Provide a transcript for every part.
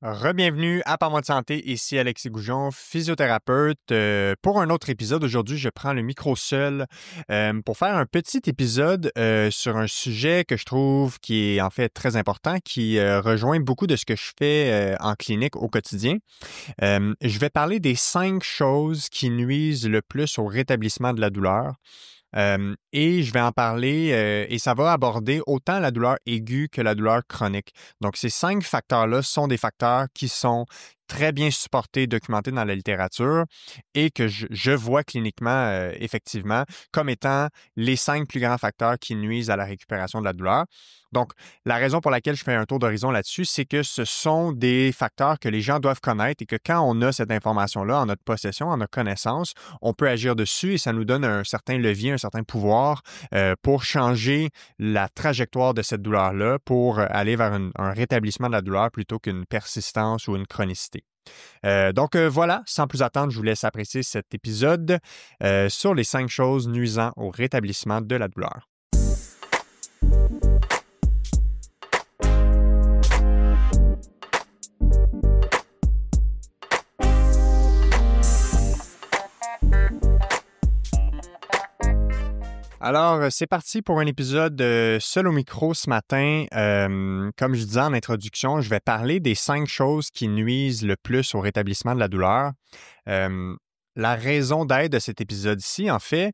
Rebienvenue à Parle-moi de santé, ici Alexis Goujon, physiothérapeute. Pour un autre épisode, aujourd'hui, je prends le micro seul pour faire un petit épisode sur un sujet que je trouve qui est en fait très important, qui rejoint beaucoup de ce que je fais en clinique au quotidien. Je vais parler des 5 choses qui nuisent le plus au rétablissement de la douleur. Et je vais en parler et ça va aborder autant la douleur aiguë que la douleur chronique. Donc, ces 5 facteurs-là sont des facteurs qui sont très bien supportés, documentés dans la littérature et que je vois cliniquement, effectivement, comme étant les 5 plus grands facteurs qui nuisent à la récupération de la douleur. Donc, la raison pour laquelle je fais un tour d'horizon là-dessus, c'est que ce sont des facteurs que les gens doivent connaître et que quand on a cette information-là en notre possession, en notre connaissance, on peut agir dessus et ça nous donne un certain levier, un certain pouvoir pour changer la trajectoire de cette douleur-là pour aller vers un rétablissement de la douleur plutôt qu'une persistance ou une chronicité. Donc voilà, sans plus attendre, je vous laisse apprécier cet épisode sur les 5 choses nuisant au rétablissement de la douleur. Alors, c'est parti pour un épisode seul au micro ce matin. Comme je disais en introduction, je vais parler des 5 choses qui nuisent le plus au rétablissement de la douleur. La raison d'être de cet épisode-ci, en fait,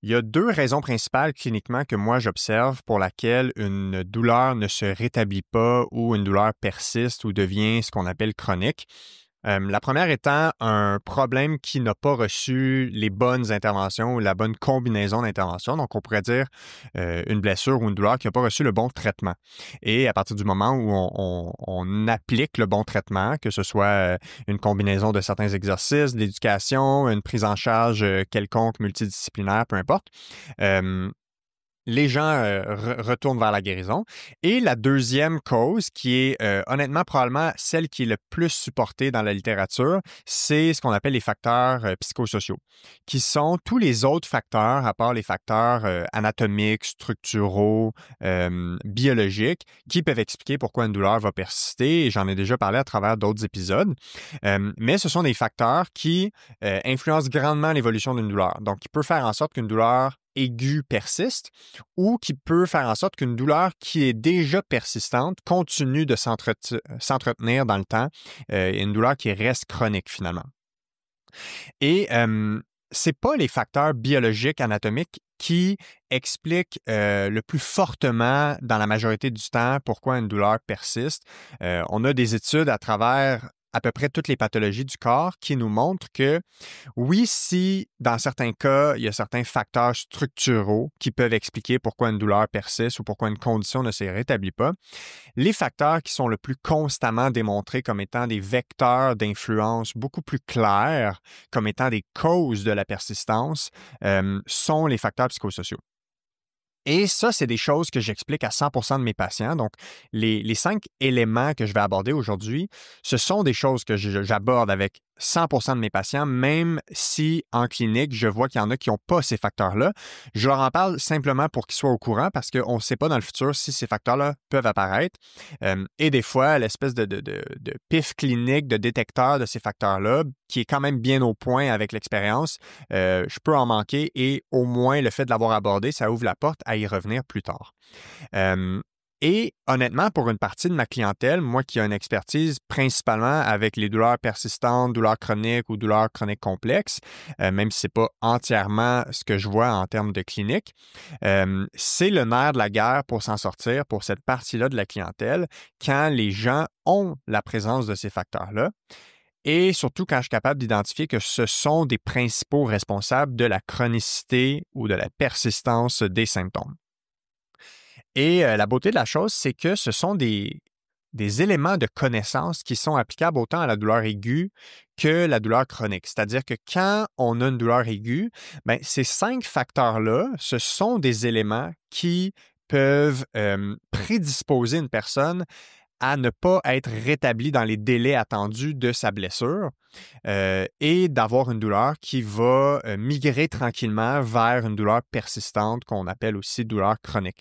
il y a 2 raisons principales cliniquement que moi j'observe pour laquelle une douleur ne se rétablit pas ou une douleur persiste ou devient ce qu'on appelle chronique. La première étant un problème qui n'a pas reçu les bonnes interventions ou la bonne combinaison d'interventions. Donc, on pourrait dire une blessure ou une douleur qui n'a pas reçu le bon traitement. Et à partir du moment où on applique le bon traitement, que ce soit une combinaison de certains exercices, de l'éducation, une prise en charge quelconque, multidisciplinaire, peu importe, les gens retournent vers la guérison. Et la deuxième cause, qui est honnêtement probablement celle qui est le plus supportée dans la littérature, c'est ce qu'on appelle les facteurs psychosociaux, qui sont tous les autres facteurs, à part les facteurs anatomiques, structuraux, biologiques, qui peuvent expliquer pourquoi une douleur va persister. Et j'en ai déjà parlé à travers d'autres épisodes. Mais ce sont des facteurs qui influencent grandement l'évolution d'une douleur. Donc, qui peut faire en sorte qu'une douleur aiguë persiste ou qui peut faire en sorte qu'une douleur qui est déjà persistante continue de s'entretenir dans le temps, une douleur qui reste chronique finalement. Et c'est pas les facteurs biologiques, anatomiques qui expliquent le plus fortement dans la majorité du temps pourquoi une douleur persiste. On a des études à travers à peu près toutes les pathologies du corps qui nous montrent que oui, si dans certains cas, il y a certains facteurs structuraux qui peuvent expliquer pourquoi une douleur persiste ou pourquoi une condition ne se rétablit pas, les facteurs qui sont le plus constamment démontrés comme étant des vecteurs d'influence beaucoup plus clairs, comme étant des causes de la persistance, sont les facteurs psychosociaux. Et ça, c'est des choses que j'explique à 100% de mes patients. Donc, les 5 éléments que je vais aborder aujourd'hui, ce sont des choses que j'aborde avec 100% de mes patients, même si en clinique, je vois qu'il y en a qui n'ont pas ces facteurs-là. Je leur en parle simplement pour qu'ils soient au courant parce qu'on ne sait pas dans le futur si ces facteurs-là peuvent apparaître. Et des fois, l'espèce de pif clinique, de détecteur de ces facteurs-là, qui est quand même bien au point avec l'expérience, je peux en manquer et au moins le fait de l'avoir abordé, ça ouvre la porte à y revenir plus tard. Et honnêtement, pour une partie de ma clientèle, moi qui ai une expertise principalement avec les douleurs persistantes, douleurs chroniques ou douleurs chroniques complexes, même si ce n'est pas entièrement ce que je vois en termes de clinique, c'est le nerf de la guerre pour s'en sortir pour cette partie-là de la clientèle quand les gens ont la présence de ces facteurs-là. Et surtout quand je suis capable d'identifier que ce sont des principaux responsables de la chronicité ou de la persistance des symptômes. Et la beauté de la chose, c'est que ce sont des éléments de connaissance qui sont applicables autant à la douleur aiguë que la douleur chronique. C'est-à-dire que quand on a une douleur aiguë, bien, ces 5 facteurs-là, ce sont des éléments qui peuvent prédisposer une personne à ne pas être rétabli dans les délais attendus de sa blessure et d'avoir une douleur qui va migrer tranquillement vers une douleur persistante qu'on appelle aussi douleur chronique.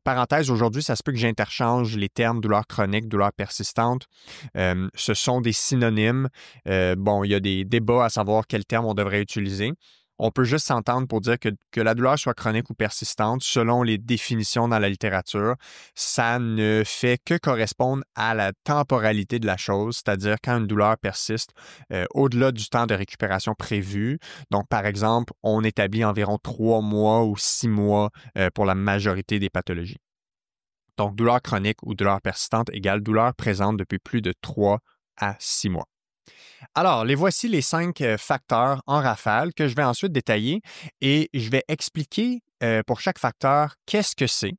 Parenthèse, aujourd'hui, ça se peut que j'interchange les termes douleur chronique, douleur persistante. Ce sont des synonymes. Bon, il y a des débats à savoir quel terme on devrait utiliser. On peut juste s'entendre pour dire que la douleur soit chronique ou persistante, selon les définitions dans la littérature, ça ne fait que correspondre à la temporalité de la chose, c'est-à-dire quand une douleur persiste au-delà du temps de récupération prévu. Donc, par exemple, on établit environ 3 mois ou 6 mois pour la majorité des pathologies. Donc, douleur chronique ou douleur persistante égale douleur présente depuis plus de 3 à 6 mois. Alors, les voici les 5 facteurs en rafale que je vais ensuite détailler et je vais expliquer pour chaque facteur qu'est-ce que c'est,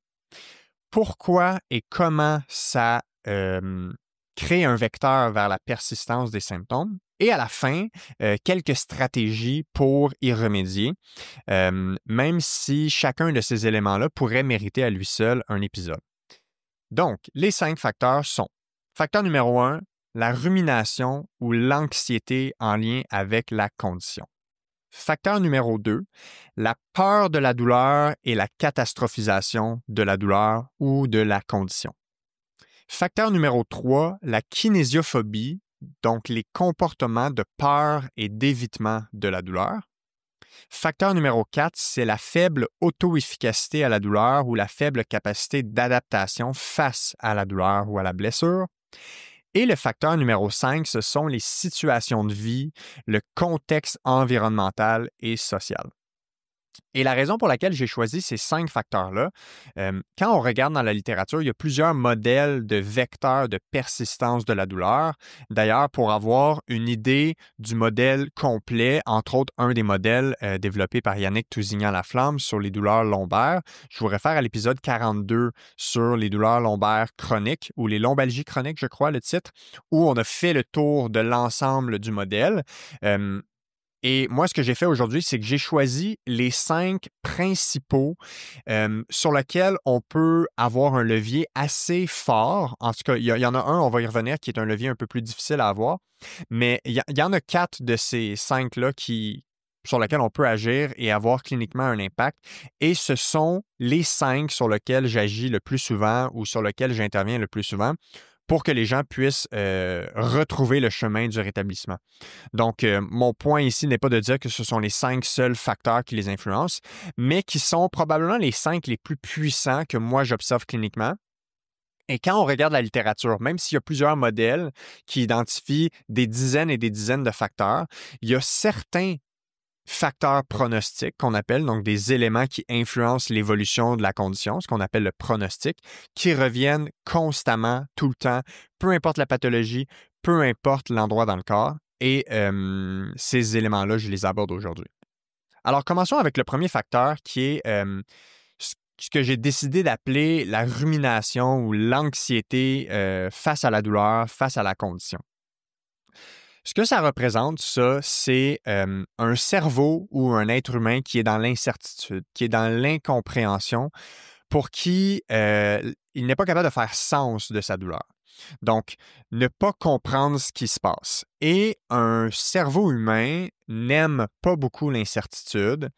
pourquoi et comment ça crée un vecteur vers la persistance des symptômes et à la fin, quelques stratégies pour y remédier, même si chacun de ces éléments-là pourrait mériter à lui seul un épisode. Donc, les 5 facteurs sont: facteur numéro 1, la rumination ou l'anxiété en lien avec la condition. Facteur numéro 2, la peur de la douleur et la catastrophisation de la douleur ou de la condition. Facteur numéro 3, la kinésiophobie, donc les comportements de peur et d'évitement de la douleur. Facteur numéro 4, c'est la faible auto-efficacité à la douleur ou la faible capacité d'adaptation face à la douleur ou à la blessure. Et le facteur numéro 5, ce sont les situations de vie, le contexte environnemental et social. Et la raison pour laquelle j'ai choisi ces 5 facteurs-là, quand on regarde dans la littérature, il y a plusieurs modèles de vecteurs de persistance de la douleur. D'ailleurs, pour avoir une idée du modèle complet, entre autres un des modèles développés par Yannick Tousignan-Laflamme sur les douleurs lombaires, je vous réfère à l'épisode 42 sur les douleurs lombaires chroniques ou les lombalgies chroniques, je crois, le titre, où on a fait le tour de l'ensemble du modèle. Et moi, ce que j'ai fait aujourd'hui, c'est que j'ai choisi les 5 principaux sur lesquels on peut avoir un levier assez fort. En tout cas, il y en a un, on va y revenir, qui est un levier un peu plus difficile à avoir. Mais il y en a 4 de ces 5-là sur lesquels on peut agir et avoir cliniquement un impact. Et ce sont les 5 sur lesquels j'agis le plus souvent ou sur lesquels j'interviens le plus souvent pour que les gens puissent retrouver le chemin du rétablissement. Donc, mon point ici n'est pas de dire que ce sont les 5 seuls facteurs qui les influencent, mais qui sont probablement les 5 les plus puissants que moi j'observe cliniquement. Et quand on regarde la littérature, même s'il y a plusieurs modèles qui identifient des dizaines et des dizaines de facteurs, il y a certains facteurs pronostiques qu'on appelle, donc des éléments qui influencent l'évolution de la condition, ce qu'on appelle le pronostic, qui reviennent constamment, tout le temps, peu importe la pathologie, peu importe l'endroit dans le corps. Et ces éléments-là, je les aborde aujourd'hui. Alors, commençons avec le premier facteur qui est ce que j'ai décidé d'appeler la rumination ou l'anxiété face à la douleur, face à la condition. Ce que ça représente, ça, c'est un cerveau ou un être humain qui est dans l'incertitude, qui est dans l'incompréhension, pour qui il n'est pas capable de faire sens de sa douleur. Donc, ne pas comprendre ce qui se passe. Et un cerveau humain n'aime pas beaucoup l'incertitude.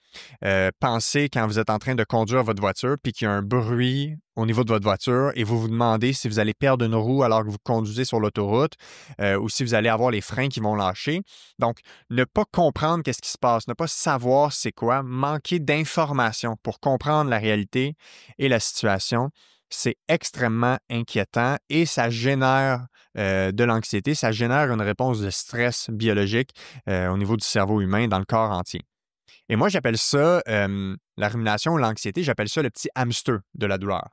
Pensez quand vous êtes en train de conduire votre voiture puis qu'il y a un bruit au niveau de votre voiture et vous vous demandez si vous allez perdre une roue alors que vous conduisez sur l'autoroute ou si vous allez avoir les freins qui vont lâcher. Donc, ne pas comprendre qu'est-ce qui se passe, ne pas savoir c'est quoi, manquer d'informations pour comprendre la réalité et la situation, c'est extrêmement inquiétant et ça génère de l'anxiété, ça génère une réponse de stress biologique au niveau du cerveau humain dans le corps entier. Et moi, j'appelle ça, la rumination ou l'anxiété, j'appelle ça le petit hamster de la douleur.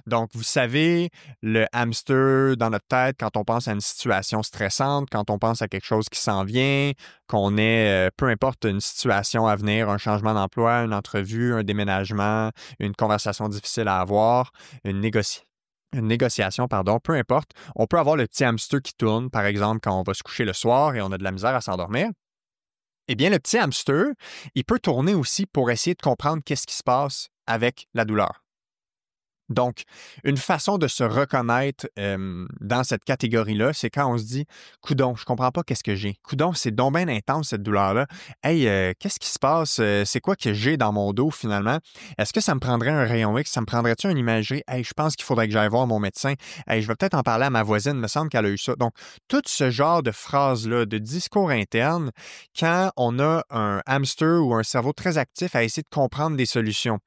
Donc, vous savez, le hamster dans notre tête, quand on pense à une situation stressante, quand on pense à quelque chose qui s'en vient, qu'on ait, peu importe, une situation à venir, un changement d'emploi, une entrevue, un déménagement, une conversation difficile à avoir, une négociation, pardon, peu importe, on peut avoir le petit hamster qui tourne, par exemple, quand on va se coucher le soir et on a de la misère à s'endormir. Eh bien, le petit hamster, il peut tourner aussi pour essayer de comprendre qu'est-ce qui se passe avec la douleur. Donc, une façon de se reconnaître dans cette catégorie-là, c'est quand on se dit coudon, je comprends pas qu'est-ce que j'ai. Coudon, c'est donc bien intense cette douleur-là. Hey, qu'est-ce qui se passe? C'est quoi que j'ai dans mon dos finalement? Est-ce que ça me prendrait un rayon X? Ça me prendrait-tu une imagerie? Hey, je pense qu'il faudrait que j'aille voir mon médecin. Hey, je vais peut-être en parler à ma voisine, il me semble qu'elle a eu ça. Donc, tout ce genre de phrases-là, de discours interne, quand on a un hamster ou un cerveau très actif à essayer de comprendre des solutions.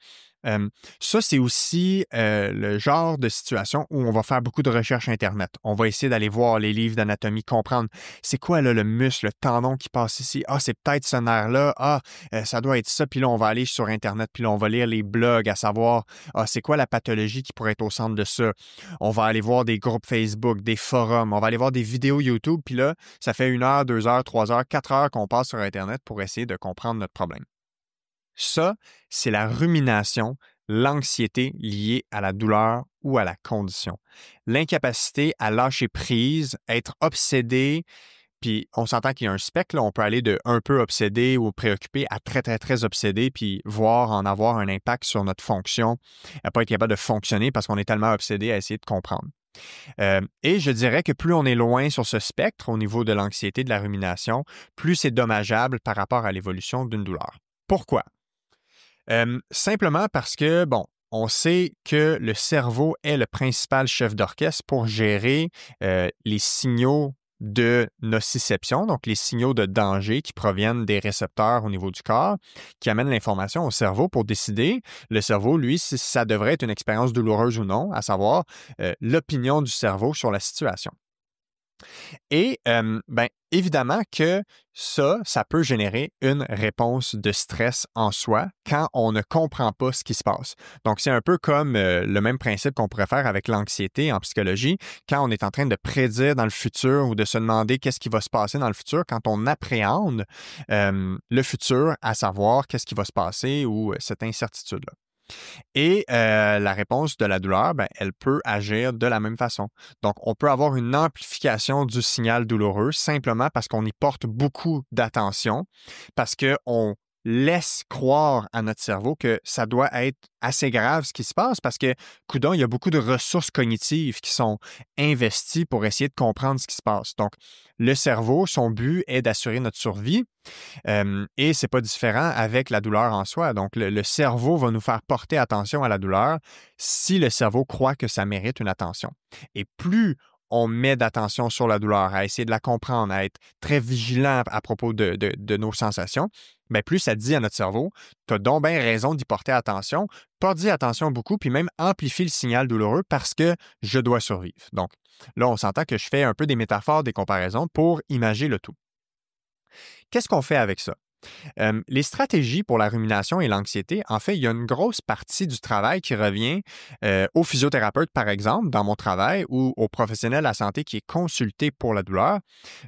Ça, c'est aussi le genre de situation où on va faire beaucoup de recherches Internet. On va essayer d'aller voir les livres d'anatomie, comprendre c'est quoi là, le muscle, le tendon qui passe ici. Ah, c'est peut-être ce nerf-là. Ah, ça doit être ça. Puis là, on va aller sur Internet, puis là, on va lire les blogs à savoir c'est quoi la pathologie qui pourrait être au centre de ça. On va aller voir des groupes Facebook, des forums, on va aller voir des vidéos YouTube, puis là, ça fait 1 heure, 2 heures, 3 heures, 4 heures qu'on passe sur Internet pour essayer de comprendre notre problème. Ça, c'est la rumination, l'anxiété liée à la douleur ou à la condition. L'incapacité à lâcher prise, être obsédé, puis on s'entend qu'il y a un spectre, là, on peut aller de un peu obsédé ou préoccupé à très, très, très obsédé, puis voir en avoir un impact sur notre fonction, à pas être capable de fonctionner parce qu'on est tellement obsédé à essayer de comprendre. Et je dirais que plus on est loin sur ce spectre au niveau de l'anxiété, de la rumination, plus c'est dommageable par rapport à l'évolution d'une douleur. Pourquoi? Simplement parce que, bon, on sait que le cerveau est le principal chef d'orchestre pour gérer les signaux de nociception, donc les signaux de danger qui proviennent des récepteurs au niveau du corps, qui amènent l'information au cerveau pour décider, le cerveau, lui, si ça devrait être une expérience douloureuse ou non, à savoir l'opinion du cerveau sur la situation. Et ben, évidemment que ça peut générer une réponse de stress en soi quand on ne comprend pas ce qui se passe. Donc, c'est un peu comme le même principe qu'on pourrait faire avec l'anxiété en psychologie, quand on est en train de prédire dans le futur ou de se demander qu'est-ce qui va se passer dans le futur, quand on appréhende le futur, à savoir qu'est-ce qui va se passer ou cette incertitude-là. Et la réponse de la douleur, ben, elle peut agir de la même façon. Donc, on peut avoir une amplification du signal douloureux simplement parce qu'on y porte beaucoup d'attention, parce qu'on laisse croire à notre cerveau que ça doit être assez grave ce qui se passe parce que, coudonc, il y a beaucoup de ressources cognitives qui sont investies pour essayer de comprendre ce qui se passe. Donc, le cerveau, son but est d'assurer notre survie. Et ce n'est pas différent avec la douleur en soi. Donc, le cerveau va nous faire porter attention à la douleur si le cerveau croit que ça mérite une attention. Et plus on met d'attention sur la douleur, à essayer de la comprendre, à être très vigilant à propos de nos sensations, bien, plus ça dit à notre cerveau, tu as donc bien raison d'y porter attention, porte-y attention beaucoup, puis même amplifie le signal douloureux parce que je dois survivre. Donc, là, on s'entend que je fais un peu des métaphores, des comparaisons pour imager le tout. Qu'est-ce qu'on fait avec ça? Les stratégies pour la rumination et l'anxiété, en fait, il y a une grosse partie du travail qui revient au physiothérapeute, par exemple, dans mon travail, ou au professionnel de la santé qui est consulté pour la douleur,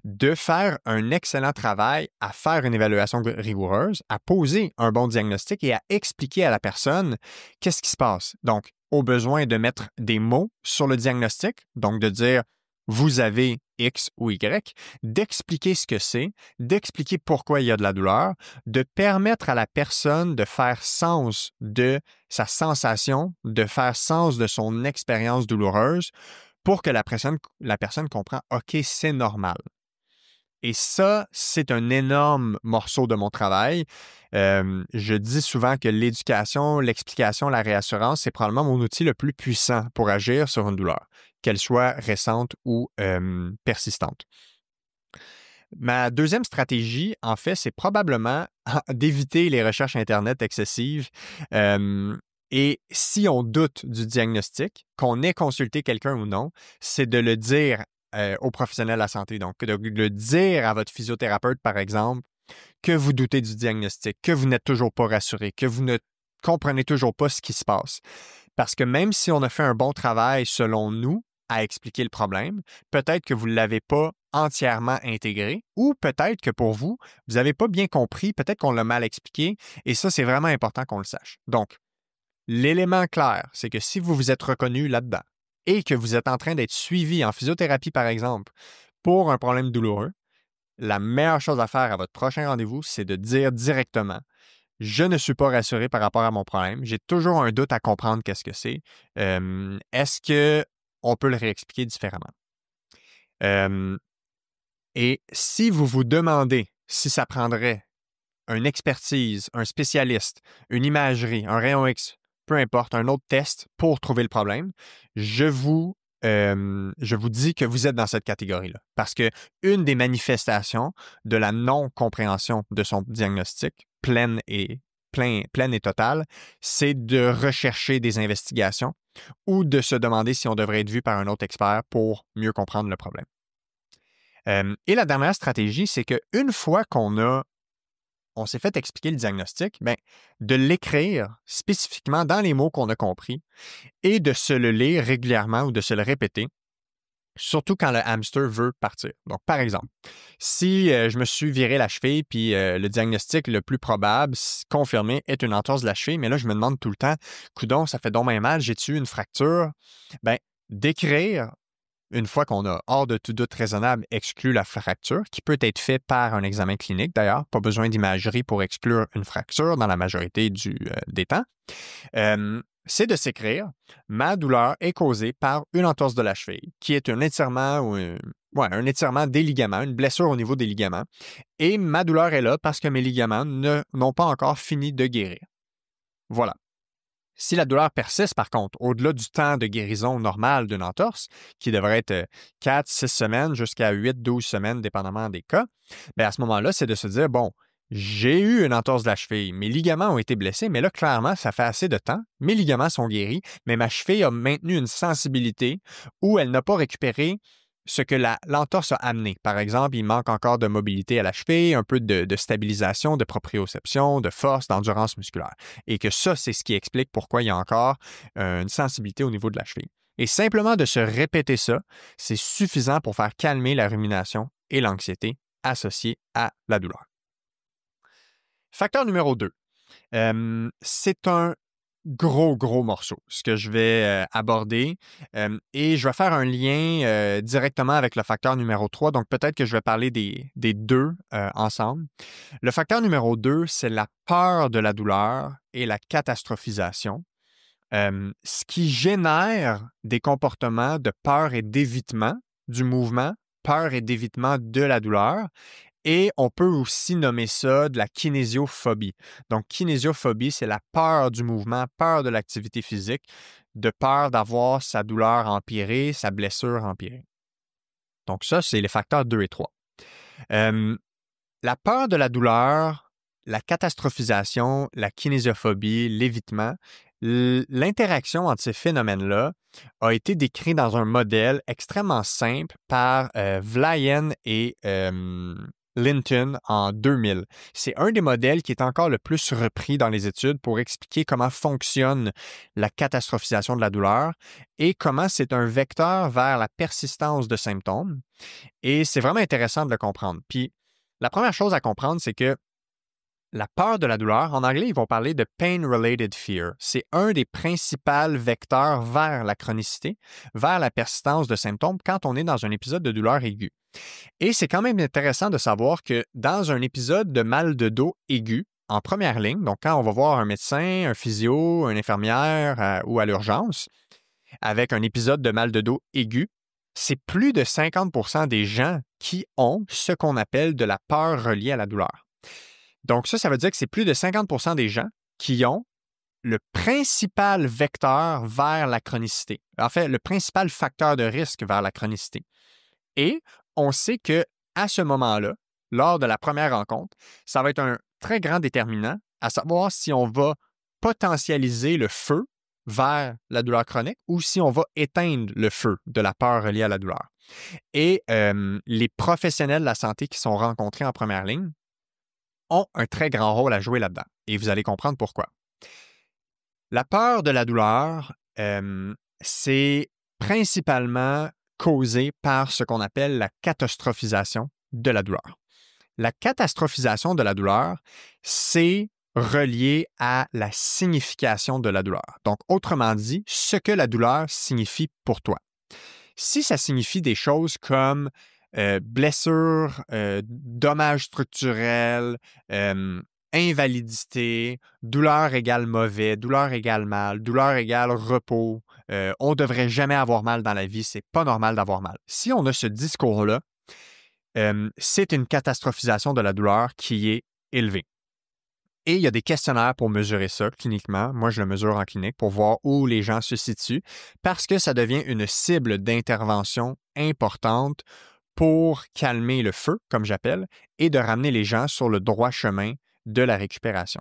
de faire un excellent travail à faire une évaluation rigoureuse, à poser un bon diagnostic et à expliquer à la personne qu'est-ce qui se passe. Donc, au besoin de mettre des mots sur le diagnostic, donc de dire vous avez X ou Y, d'expliquer ce que c'est, d'expliquer pourquoi il y a de la douleur, de permettre à la personne de faire sens de sa sensation, de faire sens de son expérience douloureuse pour que la personne comprenne, OK, c'est normal. Et ça, c'est un énorme morceau de mon travail. Je dis souvent que l'éducation, l'explication, la réassurance, c'est probablement mon outil le plus puissant pour agir sur une douleur, qu'elle soit récente ou persistante. Ma deuxième stratégie, en fait, c'est probablement d'éviter les recherches Internet excessives. Et si on doute du diagnostic, qu'on ait consulté quelqu'un ou non, c'est de le dire aux professionnels de la santé. Donc, de le dire à votre physiothérapeute, par exemple, que vous doutez du diagnostic, que vous n'êtes toujours pas rassuré, que vous ne comprenez toujours pas ce qui se passe. Parce que même si on a fait un bon travail, selon nous, à expliquer le problème, peut-être que vous ne l'avez pas entièrement intégré ou peut-être que pour vous, vous n'avez pas bien compris, peut-être qu'on l'a mal expliqué et ça, c'est vraiment important qu'on le sache. Donc, l'élément clair, c'est que si vous vous êtes reconnu là-dedans et que vous êtes en train d'être suivi en physiothérapie, par exemple, pour un problème douloureux, la meilleure chose à faire à votre prochain rendez-vous, c'est de dire directement je ne suis pas rassuré par rapport à mon problème. J'ai toujours un doute à comprendre qu'est-ce que c'est. Est-ce qu'on peut le réexpliquer différemment? Et si vous vous demandez si ça prendrait une expertise, un spécialiste, une imagerie, un rayon X, peu importe, un autre test pour trouver le problème, je vous dis que vous êtes dans cette catégorie-là. Parce que une des manifestations de la non-compréhension de son diagnostic, pleine et totale, c'est de rechercher des investigations ou de se demander si on devrait être vu par un autre expert pour mieux comprendre le problème. Et la dernière stratégie, c'est qu'une fois on s'est fait expliquer le diagnostic, ben, de l'écrire spécifiquement dans les mots qu'on a compris et de se le lire régulièrement ou de se le répéter, surtout quand le hamster veut partir. Donc, par exemple, si je me suis viré la cheville puis le diagnostic le plus probable, confirmé, est une entorse de la cheville, mais là, je me demande tout le temps, coudonc, ça fait donc bien mal, j'ai-tu eu une fracture? Ben, d'écrire une fois qu'on a, hors de tout doute raisonnable, exclu la fracture, qui peut être fait par un examen clinique d'ailleurs, pas besoin d'imagerie pour exclure une fracture dans la majorité des temps, c'est de s'écrire « Ma douleur est causée par une entorse de la cheville, qui est un étirement ou un étirement des ligaments, une blessure au niveau des ligaments, et ma douleur est là parce que mes ligaments n'ont pas encore fini de guérir. » Voilà. Si la douleur persiste, par contre, au-delà du temps de guérison normal d'une entorse, qui devrait être 4-6 semaines jusqu'à 8-12 semaines, dépendamment des cas, bien à ce moment-là, c'est de se dire, bon, j'ai eu une entorse de la cheville, mes ligaments ont été blessés, mais là, clairement, ça fait assez de temps, mes ligaments sont guéris, mais ma cheville a maintenu une sensibilité où elle n'a pas récupéré ce que l'entorse a amené. Par exemple, il manque encore de mobilité à la cheville, un peu de stabilisation, de proprioception, de force, d'endurance musculaire. Et que ça, c'est ce qui explique pourquoi il y a encore une sensibilité au niveau de la cheville. Et simplement de se répéter ça, c'est suffisant pour faire calmer la rumination et l'anxiété associées à la douleur. Facteur numéro 2. C'est un gros morceau, ce que je vais aborder. Et je vais faire un lien directement avec le facteur numéro 3. Donc, peut-être que je vais parler des deux ensemble. Le facteur numéro 2, c'est la peur de la douleur et la catastrophisation, ce qui génère des comportements de peur et d'évitement du mouvement, peur et d'évitement de la douleur. Et on peut aussi nommer ça de la kinésiophobie. Donc, kinésiophobie, c'est la peur du mouvement, peur de l'activité physique, de peur d'avoir sa douleur empirée, sa blessure empirée. Donc, ça, c'est les facteurs 2 et 3. La peur de la douleur, la catastrophisation, la kinésiophobie, l'évitement, l'interaction entre ces phénomènes-là a été décrite dans un modèle extrêmement simple par Vlaien et Linton en 2000. C'est un des modèles qui est encore le plus repris dans les études pour expliquer comment fonctionne la catastrophisation de la douleur et comment c'est un vecteur vers la persistance de symptômes. Et c'est vraiment intéressant de le comprendre. Puis, la première chose à comprendre, c'est que la peur de la douleur, en anglais, ils vont parler de pain-related fear. C'est un des principaux vecteurs vers la chronicité, vers la persistance de symptômes quand on est dans un épisode de douleur aiguë. Et c'est quand même intéressant de savoir que dans un épisode de mal de dos aigu, en première ligne, donc quand on va voir un médecin, un physio, une infirmière ou à l'urgence, avec un épisode de mal de dos aigu, c'est plus de 50% des gens qui ont ce qu'on appelle de la peur reliée à la douleur. Donc ça veut dire que c'est plus de 50% des gens qui ont le principal vecteur vers la chronicité. En fait, le principal facteur de risque vers la chronicité. Et on sait que à ce moment-là, lors de la première rencontre, ça va être un très grand déterminant à savoir si on va potentialiser le feu vers la douleur chronique ou si on va éteindre le feu de la peur reliée à la douleur. Et les professionnels de la santé qui sont rencontrés en première ligne ont un très grand rôle à jouer là-dedans. Et vous allez comprendre pourquoi. La peur de la douleur, c'est principalement causé par ce qu'on appelle la catastrophisation de la douleur. La catastrophisation de la douleur, c'est relié à la signification de la douleur. Donc, autrement dit, ce que la douleur signifie pour toi. Si ça signifie des choses comme blessure, dommages structurels, invalidité, douleur égale mauvais, douleur égale mal, douleur égale repos. On ne devrait jamais avoir mal dans la vie, c'est pas normal d'avoir mal. Si on a ce discours-là, c'est une catastrophisation de la douleur qui est élevée. Et il y a des questionnaires pour mesurer ça cliniquement. Moi, je le mesure en clinique pour voir où les gens se situent parce que ça devient une cible d'intervention importante pour calmer le feu, comme j'appelle, et de ramener les gens sur le droit chemin de la récupération.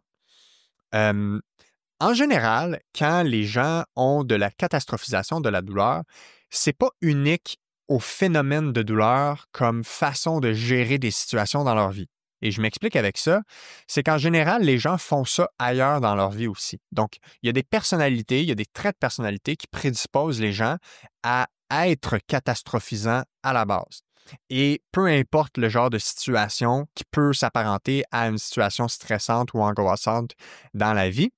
En général, quand les gens ont de la catastrophisation de la douleur, c'est pas unique au phénomène de douleur comme façon de gérer des situations dans leur vie. Et je m'explique avec ça, c'est qu'en général, les gens font ça ailleurs dans leur vie aussi. Donc, il y a des personnalités, il y a des traits de personnalité qui prédisposent les gens à être catastrophisants à la base. Et peu importe le genre de situation qui peut s'apparenter à une situation stressante ou angoissante dans la vie,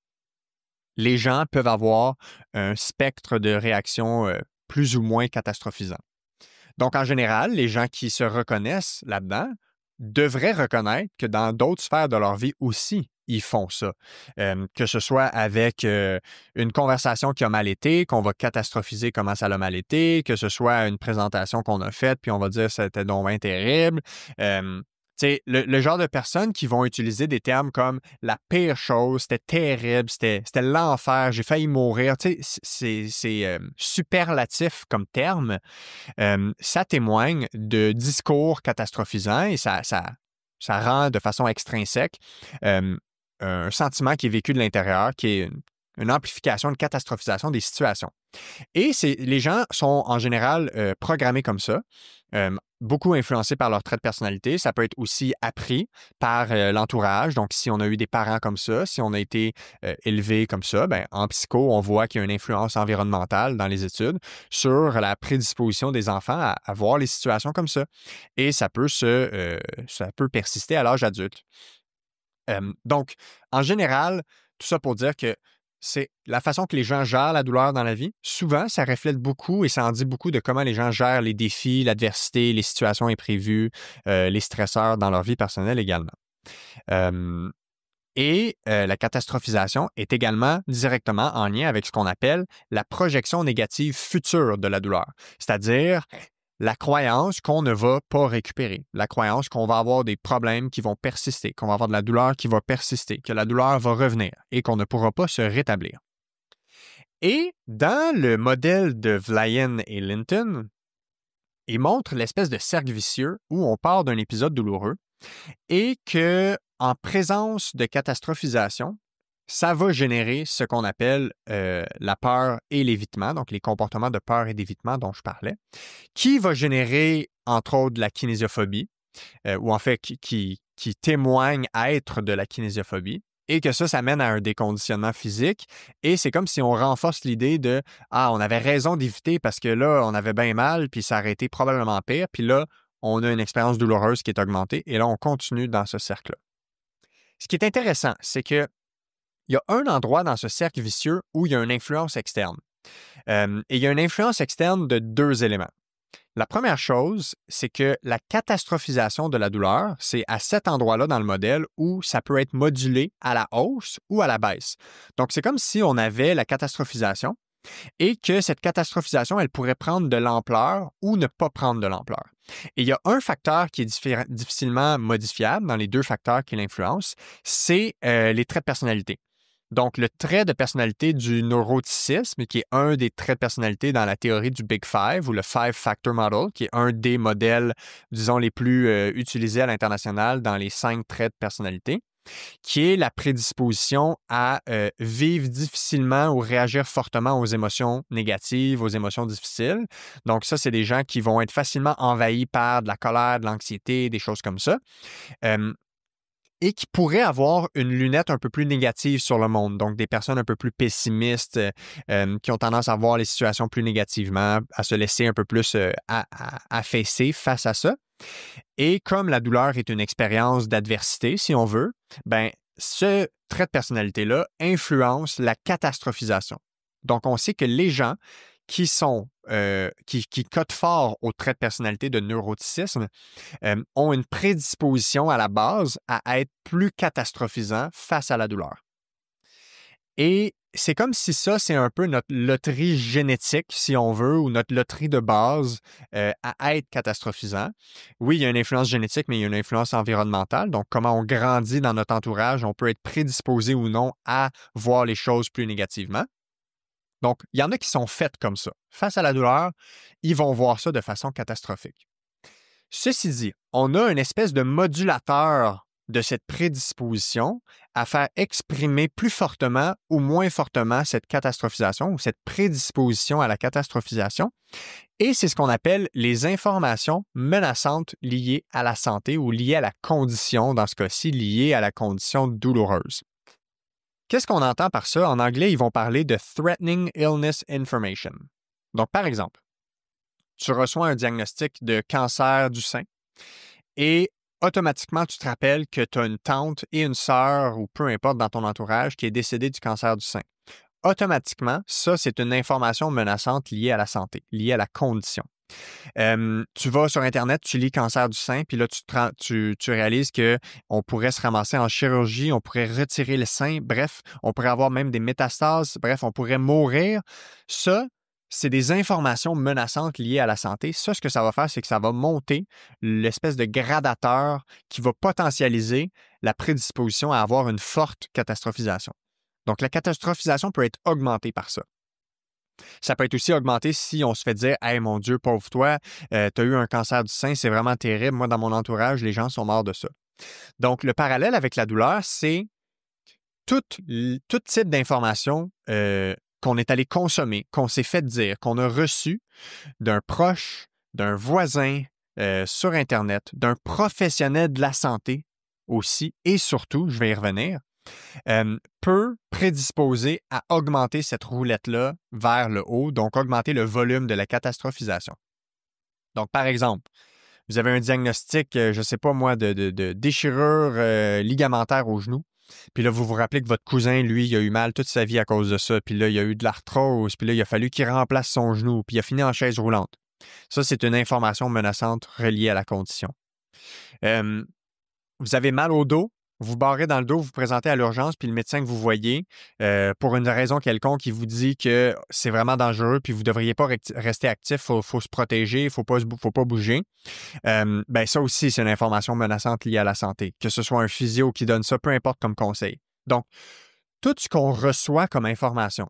les gens peuvent avoir un spectre de réaction plus ou moins catastrophisant. Donc, en général, les gens qui se reconnaissent là-dedans devraient reconnaître que dans d'autres sphères de leur vie aussi, ils font ça. Que ce soit avec une conversation qui a mal été, qu'on va catastrophiser comment ça a mal été, que ce soit une présentation qu'on a faite, puis on va dire c'était donc bien terrible. Le genre de personnes qui vont utiliser des termes comme la pire chose, c'était terrible, c'était l'enfer, j'ai failli mourir. C'est superlatif comme terme. Ça témoigne de discours catastrophisants et ça rend de façon extrinsèque un sentiment qui est vécu de l'intérieur, qui est une amplification, une catastrophisation des situations. Et les gens sont en général programmés comme ça, beaucoup influencés par leur trait de personnalité. Ça peut être aussi appris par l'entourage. Donc, si on a eu des parents comme ça, si on a été élevé comme ça, ben, en psycho, on voit qu'il y a une influence environnementale dans les études sur la prédisposition des enfants à voir les situations comme ça. Et ça peut persister à l'âge adulte. Donc, en général, tout ça pour dire que c'est la façon que les gens gèrent la douleur dans la vie. Souvent, ça reflète beaucoup et ça en dit beaucoup de comment les gens gèrent les défis, l'adversité, les situations imprévues, les stresseurs dans leur vie personnelle également. La catastrophisation est également directement en lien avec ce qu'on appelle la projection négative future de la douleur, c'est-à-dire la croyance qu'on ne va pas récupérer, la croyance qu'on va avoir des problèmes qui vont persister, qu'on va avoir de la douleur qui va persister, que la douleur va revenir et qu'on ne pourra pas se rétablir. Et dans le modèle de Vlaien et Linton, ils montrent l'espèce de cercle vicieux où on part d'un épisode douloureux et que, en présence de catastrophisation, ça va générer ce qu'on appelle la peur et l'évitement, donc les comportements de peur et d'évitement dont je parlais, qui va générer, entre autres, de la kinésiophobie, ou en fait, qui témoigne être de la kinésiophobie, et que ça mène à un déconditionnement physique. Et c'est comme si on renforce l'idée de « Ah, on avait raison d'éviter parce que là, on avait bien mal, puis ça aurait été probablement pire, puis là, on a une expérience douloureuse qui est augmentée, et là, on continue dans ce cercle-là. » Ce qui est intéressant, c'est que il y a un endroit dans ce cercle vicieux où il y a une influence externe. Et il y a une influence externe de 2 éléments. La première chose, c'est que la catastrophisation de la douleur, c'est à cet endroit-là dans le modèle où ça peut être modulé à la hausse ou à la baisse. Donc, c'est comme si on avait la catastrophisation et que cette catastrophisation, elle pourrait prendre de l'ampleur ou ne pas prendre de l'ampleur. Et il y a un facteur qui est difficilement modifiable dans les 2 facteurs qui l'influencent, c'est les traits de personnalité. Donc, le trait de personnalité du neuroticisme, qui est un des traits de personnalité dans la théorie du Big Five ou le Five Factor Model, qui est un des modèles, disons, les plus utilisés à l'international dans les 5 traits de personnalité, qui est la prédisposition à vivre difficilement ou réagir fortement aux émotions négatives, aux émotions difficiles. Donc, ça, c'est des gens qui vont être facilement envahis par de la colère, de l'anxiété, des choses comme ça. Et qui pourraient avoir une lunette un peu plus négative sur le monde. Donc, des personnes un peu plus pessimistes qui ont tendance à voir les situations plus négativement, à se laisser un peu plus affaisser face à ça. Et comme la douleur est une expérience d'adversité, si on veut, ben, ce trait de personnalité-là influence la catastrophisation. Donc, on sait que les gens qui sont qui codent fort aux traits de personnalité de neuroticisme ont une prédisposition à la base à être plus catastrophisants face à la douleur. Et c'est comme si ça, c'est un peu notre loterie génétique, si on veut, ou notre loterie de base à être catastrophisant. Oui, il y a une influence génétique, mais il y a une influence environnementale. Donc, comment on grandit dans notre entourage, on peut être prédisposé ou non à voir les choses plus négativement. Donc, il y en a qui sont faites comme ça. Face à la douleur, ils vont voir ça de façon catastrophique. Ceci dit, on a une espèce de modulateur de cette prédisposition à faire exprimer plus fortement ou moins fortement cette catastrophisation ou cette prédisposition à la catastrophisation. Et c'est ce qu'on appelle les informations menaçantes liées à la santé ou liées à la condition, dans ce cas-ci, liées à la condition douloureuse. Qu'est-ce qu'on entend par ça? En anglais, ils vont parler de Threatening Illness Information. Donc, par exemple, tu reçois un diagnostic de cancer du sein et automatiquement, tu te rappelles que tu as une tante et une sœur, ou peu importe dans ton entourage, qui est décédée du cancer du sein. Automatiquement, ça, c'est une information menaçante liée à la santé, liée à la condition. Tu vas sur Internet, tu lis cancer du sein, puis là, tu réalises qu'on pourrait se ramasser en chirurgie, on pourrait retirer le sein, bref, on pourrait avoir même des métastases, bref, on pourrait mourir. Ça, c'est des informations menaçantes liées à la santé. Ça, ce que ça va faire, c'est que ça va monter l'espèce de gradateur qui va potentialiser la prédisposition à avoir une forte catastrophisation. Donc, la catastrophisation peut être augmentée par ça. Ça peut être aussi augmenté si on se fait dire « Hey, mon Dieu, pauvre toi, tu as eu un cancer du sein, c'est vraiment terrible. Moi, dans mon entourage, les gens sont morts de ça. » Donc, le parallèle avec la douleur, c'est tout type d'information qu'on est allé consommer, qu'on s'est fait dire, qu'on a reçu d'un proche, d'un voisin sur Internet, d'un professionnel de la santé aussi, et surtout, je vais y revenir, peut prédisposer à augmenter cette roulette-là vers le haut, donc augmenter le volume de la catastrophisation. Donc, par exemple, vous avez un diagnostic, je ne sais pas moi, de déchirure ligamentaire au genou, puis là, vous vous rappelez que votre cousin, lui, il a eu mal toute sa vie à cause de ça, puis là, il a eu de l'arthrose, puis là, il a fallu qu'il remplace son genou, puis il a fini en chaise roulante. Ça, c'est une information menaçante reliée à la condition. Vous avez mal au dos, vous barrez dans le dos, vous vous présentez à l'urgence, puis le médecin que vous voyez, pour une raison quelconque, il vous dit que c'est vraiment dangereux, puis vous ne devriez pas rester actif, il faut se protéger, il ne faut pas bouger. Ben ça aussi, c'est une information menaçante liée à la santé. Que ce soit un physio qui donne ça, peu importe comme conseil. Donc, tout ce qu'on reçoit comme information,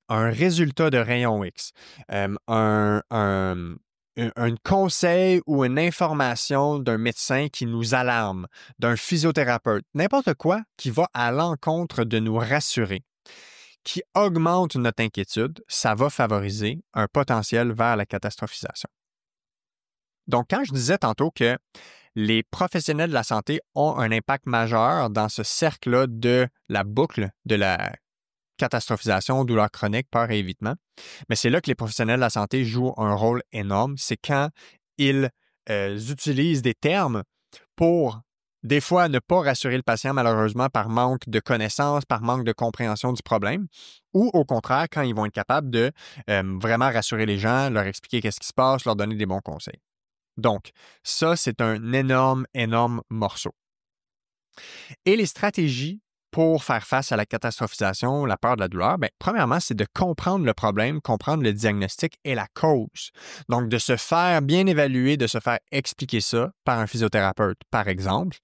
un résultat de rayon X, un conseil ou une information d'un médecin qui nous alarme, d'un physiothérapeute, n'importe quoi qui va à l'encontre de nous rassurer, qui augmente notre inquiétude, ça va favoriser un potentiel vers la catastrophisation. Donc, quand je disais tantôt que les professionnels de la santé ont un impact majeur dans ce cercle-là de la boucle de la catastrophisation, douleur chronique, peur et évitement. Mais c'est là que les professionnels de la santé jouent un rôle énorme. C'est quand ils utilisent des termes pour, des fois, ne pas rassurer le patient, malheureusement, par manque de connaissances, par manque de compréhension du problème, ou au contraire, quand ils vont être capables de vraiment rassurer les gens, leur expliquer qu'est-ce qui se passe, leur donner des bons conseils. Donc, ça, c'est un énorme, énorme morceau. Et les stratégies pour faire face à la catastrophisation, la peur de la douleur, bien, premièrement, c'est de comprendre le problème, comprendre le diagnostic et la cause. Donc, de se faire bien évaluer, de se faire expliquer ça par un physiothérapeute, par exemple,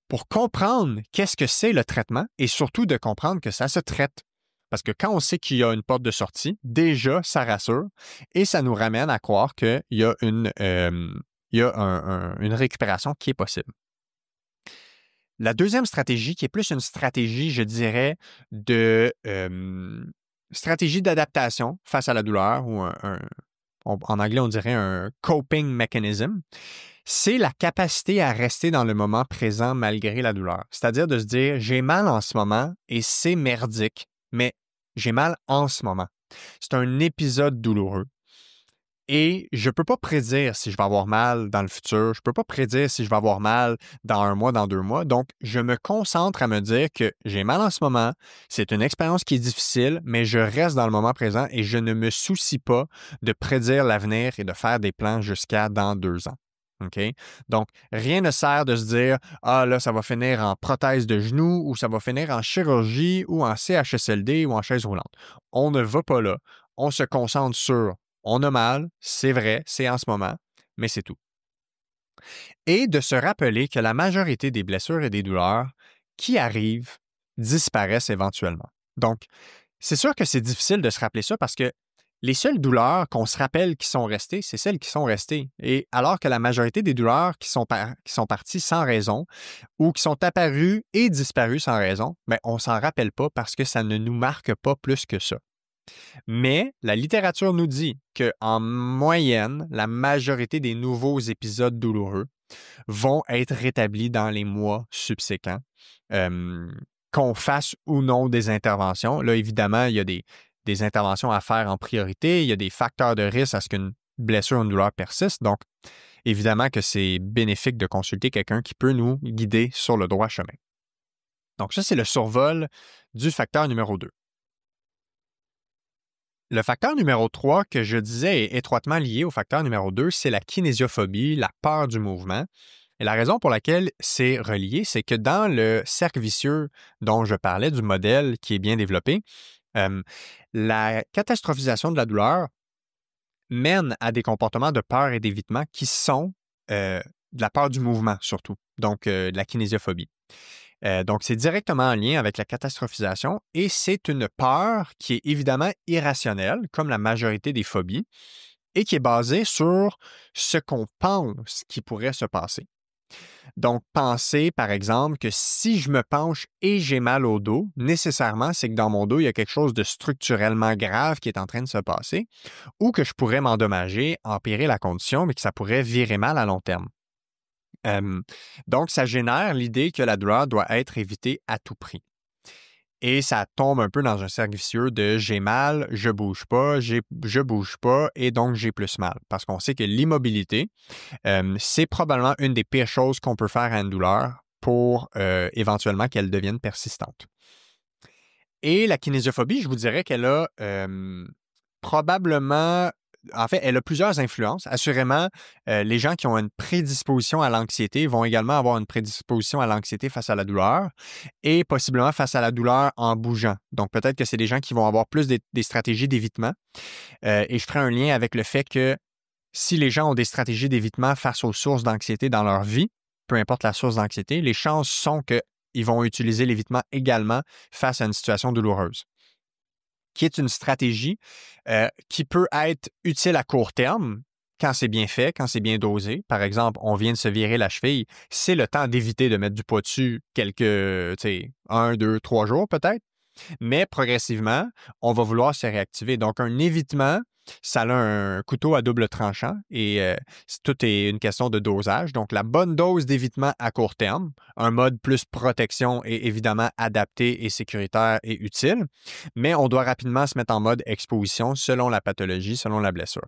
pour comprendre qu'est-ce que c'est le traitement et surtout de comprendre que ça se traite. Parce que quand on sait qu'il y a une porte de sortie, déjà, ça rassure et ça nous ramène à croire qu'il y a une récupération qui est possible. La deuxième stratégie, qui est plus une stratégie, je dirais, stratégie d'adaptation face à la douleur, ou en anglais, on dirait un coping mechanism, c'est la capacité à rester dans le moment présent malgré la douleur. C'est-à-dire de se dire, j'ai mal en ce moment et c'est merdique, mais j'ai mal en ce moment. C'est un épisode douloureux. Et je ne peux pas prédire si je vais avoir mal dans le futur. Je ne peux pas prédire si je vais avoir mal dans 1 mois, dans 2 mois. Donc, je me concentre à me dire que j'ai mal en ce moment. C'est une expérience qui est difficile, mais je reste dans le moment présent et je ne me soucie pas de prédire l'avenir et de faire des plans jusqu'à dans 2 ans. OK? Donc, rien ne sert de se dire ah là, ça va finir en prothèse de genou ou ça va finir en chirurgie ou en CHSLD ou en chaise roulante. On ne va pas là. On se concentre sur on a mal, c'est vrai, c'est en ce moment, mais c'est tout. Et de se rappeler que la majorité des blessures et des douleurs qui arrivent disparaissent éventuellement. Donc, c'est sûr que c'est difficile de se rappeler ça parce que les seules douleurs qu'on se rappelle qui sont restées, c'est celles qui sont restées. Et alors que la majorité des douleurs qui sont parties sans raison ou qui sont apparues et disparues sans raison, ben, on ne s'en rappelle pas parce que ça ne nous marque pas plus que ça. Mais la littérature nous dit qu'en moyenne, la majorité des nouveaux épisodes douloureux vont être rétablis dans les mois subséquents, qu'on fasse ou non des interventions. Là, évidemment, il y a des interventions à faire en priorité. Il y a des facteurs de risque à ce qu'une blessure ou une douleur persiste. Donc, évidemment que c'est bénéfique de consulter quelqu'un qui peut nous guider sur le droit chemin. Donc, ça, c'est le survol du facteur numéro 2. Le facteur numéro 3 que je disais est étroitement lié au facteur numéro 2, c'est la kinésiophobie, la peur du mouvement. Et la raison pour laquelle c'est relié, c'est que dans le cercle vicieux dont je parlais, du modèle qui est bien développé, la catastrophisation de la douleur mène à des comportements de peur et d'évitement qui sont de la peur du mouvement surtout, donc de la kinésiophobie. Donc, c'est directement en lien avec la catastrophisation et c'est une peur qui est évidemment irrationnelle, comme la majorité des phobies, et qui est basée sur ce qu'on pense qui pourrait se passer. Donc, penser, par exemple, que si je me penche et j'ai mal au dos, nécessairement, c'est que dans mon dos, il y a quelque chose de structurellement grave qui est en train de se passer, ou que je pourrais m'endommager, empirer la condition, mais que ça pourrait virer mal à long terme. Donc, ça génère l'idée que la douleur doit être évitée à tout prix. Et ça tombe un peu dans un cercle vicieux de j'ai mal, je bouge pas, je bouge pas et donc j'ai plus mal. Parce qu'on sait que l'immobilité, c'est probablement une des pires choses qu'on peut faire à une douleur pour éventuellement qu'elle devienne persistante. Et la kinésiophobie, je vous dirais qu'elle a probablement... En fait, elle a plusieurs influences. Assurément, les gens qui ont une prédisposition à l'anxiété vont également avoir une prédisposition à l'anxiété face à la douleur et possiblement face à la douleur en bougeant. Donc, peut-être que c'est des gens qui vont avoir plus des stratégies d'évitement. Et je ferai un lien avec le fait que si les gens ont des stratégies d'évitement face aux sources d'anxiété dans leur vie, peu importe la source d'anxiété, les chances sont qu'ils vont utiliser l'évitement également face à une situation douloureuse, qui est une stratégie qui peut être utile à court terme quand c'est bien fait, quand c'est bien dosé. Par exemple, on vient de se virer la cheville, c'est le temps d'éviter de mettre du poids dessus quelques, 1, 2, 3 jours peut-être, mais progressivement, on va vouloir se réactiver. Donc, un évitement, ça a un couteau à double tranchant et tout est une question de dosage. Donc, la bonne dose d'évitement à court terme, un mode plus protection est évidemment adapté et sécuritaire et utile, mais on doit rapidement se mettre en mode exposition selon la pathologie, selon la blessure.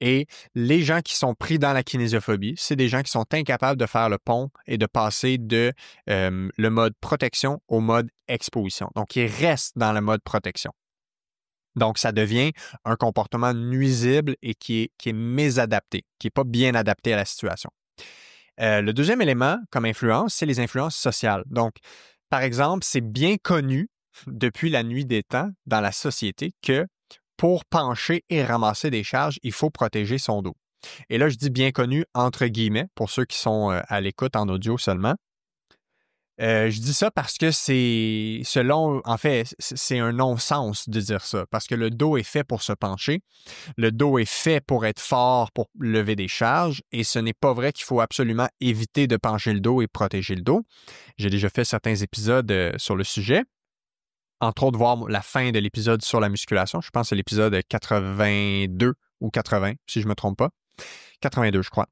Et les gens qui sont pris dans la kinésiophobie, c'est des gens qui sont incapables de faire le pont et de passer de le mode protection au mode exposition. Donc, ils restent dans le mode protection. Donc, ça devient un comportement nuisible et qui est mésadapté, qui n'est pas bien adapté à la situation. Le deuxième élément comme influence, c'est les influences sociales. Donc, par exemple, c'est bien connu depuis la nuit des temps dans la société que pour pencher et ramasser des charges, il faut protéger son dos. Et là, je dis bien connu entre guillemets pour ceux qui sont à l'écoute en audio seulement. Je dis ça parce que c'est un non-sens de dire ça, parce que le dos est fait pour se pencher, le dos est fait pour être fort, pour lever des charges, et ce n'est pas vrai qu'il faut absolument éviter de pencher le dos et protéger le dos. J'ai déjà fait certains épisodes sur le sujet, entre autres voir la fin de l'épisode sur la musculation, je pense que c'est l'épisode 82 ou 80, si je ne me trompe pas. 82, je crois.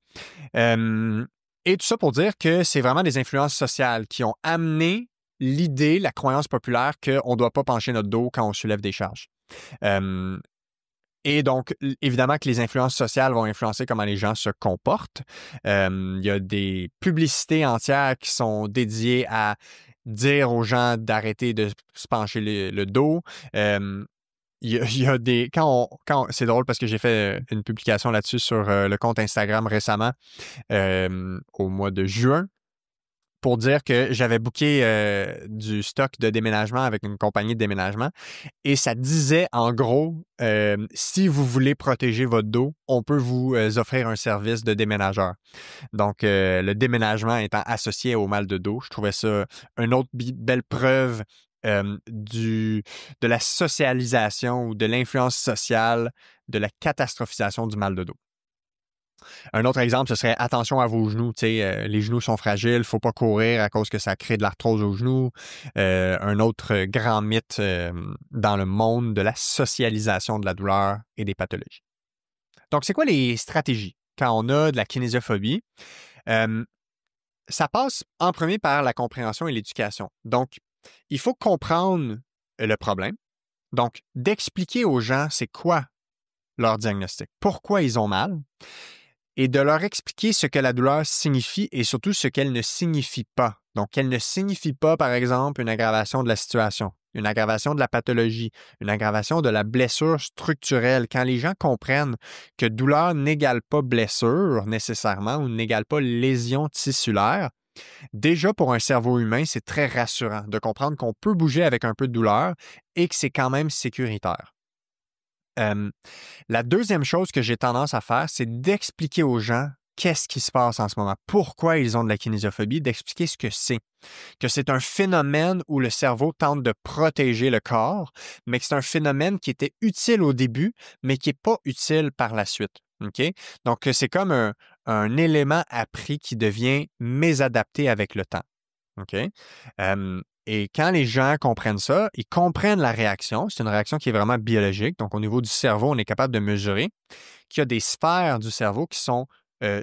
Et tout ça pour dire que c'est vraiment des influences sociales qui ont amené l'idée, la croyance populaire qu'on ne doit pas pencher notre dos quand on soulève des charges. Et donc, évidemment que les influences sociales vont influencer comment les gens se comportent. Il y a des publicités entières qui sont dédiées à dire aux gens d'arrêter de se pencher le dos. Il y a des. C'est drôle parce que j'ai fait une publication là-dessus sur le compte Instagram récemment, au mois de juin, pour dire que j'avais booké du stock de déménagement avec une compagnie de déménagement. Et ça disait, en gros, si vous voulez protéger votre dos, on peut vous offrir un service de déménageur. Donc, le déménagement étant associé au mal de dos, je trouvais ça une autre belle preuve de la socialisation ou de l'influence sociale, de la catastrophisation du mal de dos. Un autre exemple, ce serait attention à vos genoux. Les genoux sont fragiles, il ne faut pas courir à cause que ça crée de l'arthrose aux genoux. Un autre grand mythe dans le monde de la socialisation de la douleur et des pathologies. Donc, c'est quoi les stratégies quand on a de la kinésiophobie? Ça passe en premier par la compréhension et l'éducation. Donc, il faut comprendre le problème. Donc, d'expliquer aux gens c'est quoi leur diagnostic, pourquoi ils ont mal, et de leur expliquer ce que la douleur signifie et surtout ce qu'elle ne signifie pas. Donc, elle ne signifie pas, par exemple, une aggravation de la situation, une aggravation de la pathologie, une aggravation de la blessure structurelle. Quand les gens comprennent que douleur n'égale pas blessure nécessairement ou n'égale pas lésion tissulaire, déjà pour un cerveau humain, c'est très rassurant de comprendre qu'on peut bouger avec un peu de douleur et que c'est quand même sécuritaire. La deuxième chose que j'ai tendance à faire, c'est d'expliquer aux gens qu'est-ce qui se passe en ce moment, pourquoi ils ont de la kinésiophobie, d'expliquer ce que c'est un phénomène où le cerveau tente de protéger le corps, mais que c'est un phénomène qui était utile au début, mais qui n'est pas utile par la suite. Okay? Donc, c'est comme un élément appris qui devient mésadapté avec le temps. Okay? Et quand les gens comprennent ça, ils comprennent la réaction. C'est une réaction qui est vraiment biologique. Donc, au niveau du cerveau, on est capable de mesurer qu'il y a des sphères du cerveau qui sont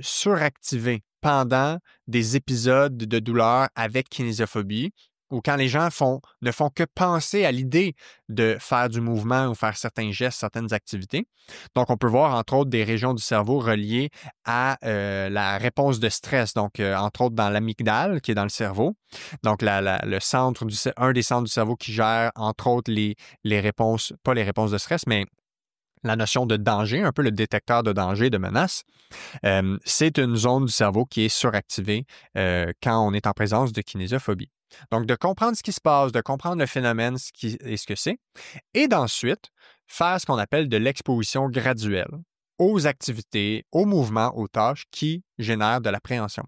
suractivées pendant des épisodes de douleur avec kinésiophobie ou quand les gens ne font que penser à l'idée de faire du mouvement ou faire certains gestes, certaines activités. Donc, on peut voir, entre autres, des régions du cerveau reliées à la réponse de stress. Donc, entre autres, dans l'amygdale, qui est dans le cerveau. Donc, le centre un des centres du cerveau qui gère, entre autres, les réponses, pas les réponses de stress, mais la notion de danger, un peu le détecteur de danger, de menace. C'est une zone du cerveau qui est suractivée quand on est en présence de kinésiophobie. Donc, de comprendre ce qui se passe, de comprendre le phénomène et ce que c'est, et d'ensuite faire ce qu'on appelle de l'exposition graduelle aux activités, aux mouvements, aux tâches qui génèrent de l'appréhension.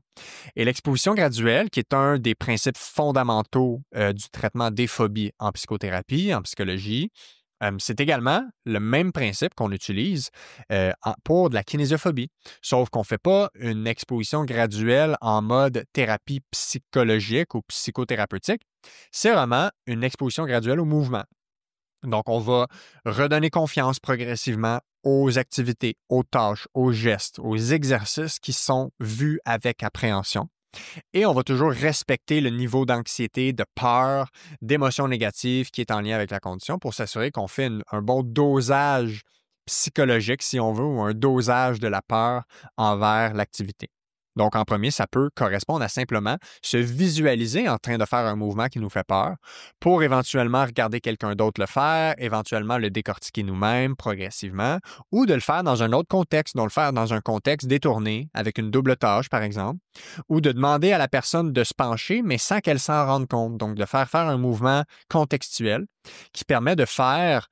Et l'exposition graduelle, qui est un des principes fondamentaux du traitement des phobies en psychothérapie, en psychologie, c'est également le même principe qu'on utilise pour de la kinésiophobie, sauf qu'on ne fait pas une exposition graduelle en mode thérapie psychologique ou psychothérapeutique. C'est vraiment une exposition graduelle au mouvement. Donc, on va redonner confiance progressivement aux activités, aux tâches, aux gestes, aux exercices qui sont vus avec appréhension. Et on va toujours respecter le niveau d'anxiété, de peur, d'émotions négatives qui est en lien avec la condition pour s'assurer qu'on fait un bon dosage psychologique, si on veut, ou un dosage de la peur envers l'activité. Donc, en premier, ça peut correspondre à simplement se visualiser en train de faire un mouvement qui nous fait peur pour éventuellement regarder quelqu'un d'autre le faire, éventuellement le décortiquer nous-mêmes progressivement ou de le faire dans un autre contexte, donc le faire dans un contexte détourné avec une double tâche, par exemple, ou de demander à la personne de se pencher, mais sans qu'elle s'en rende compte. Donc, de faire un mouvement contextuel qui permet de faire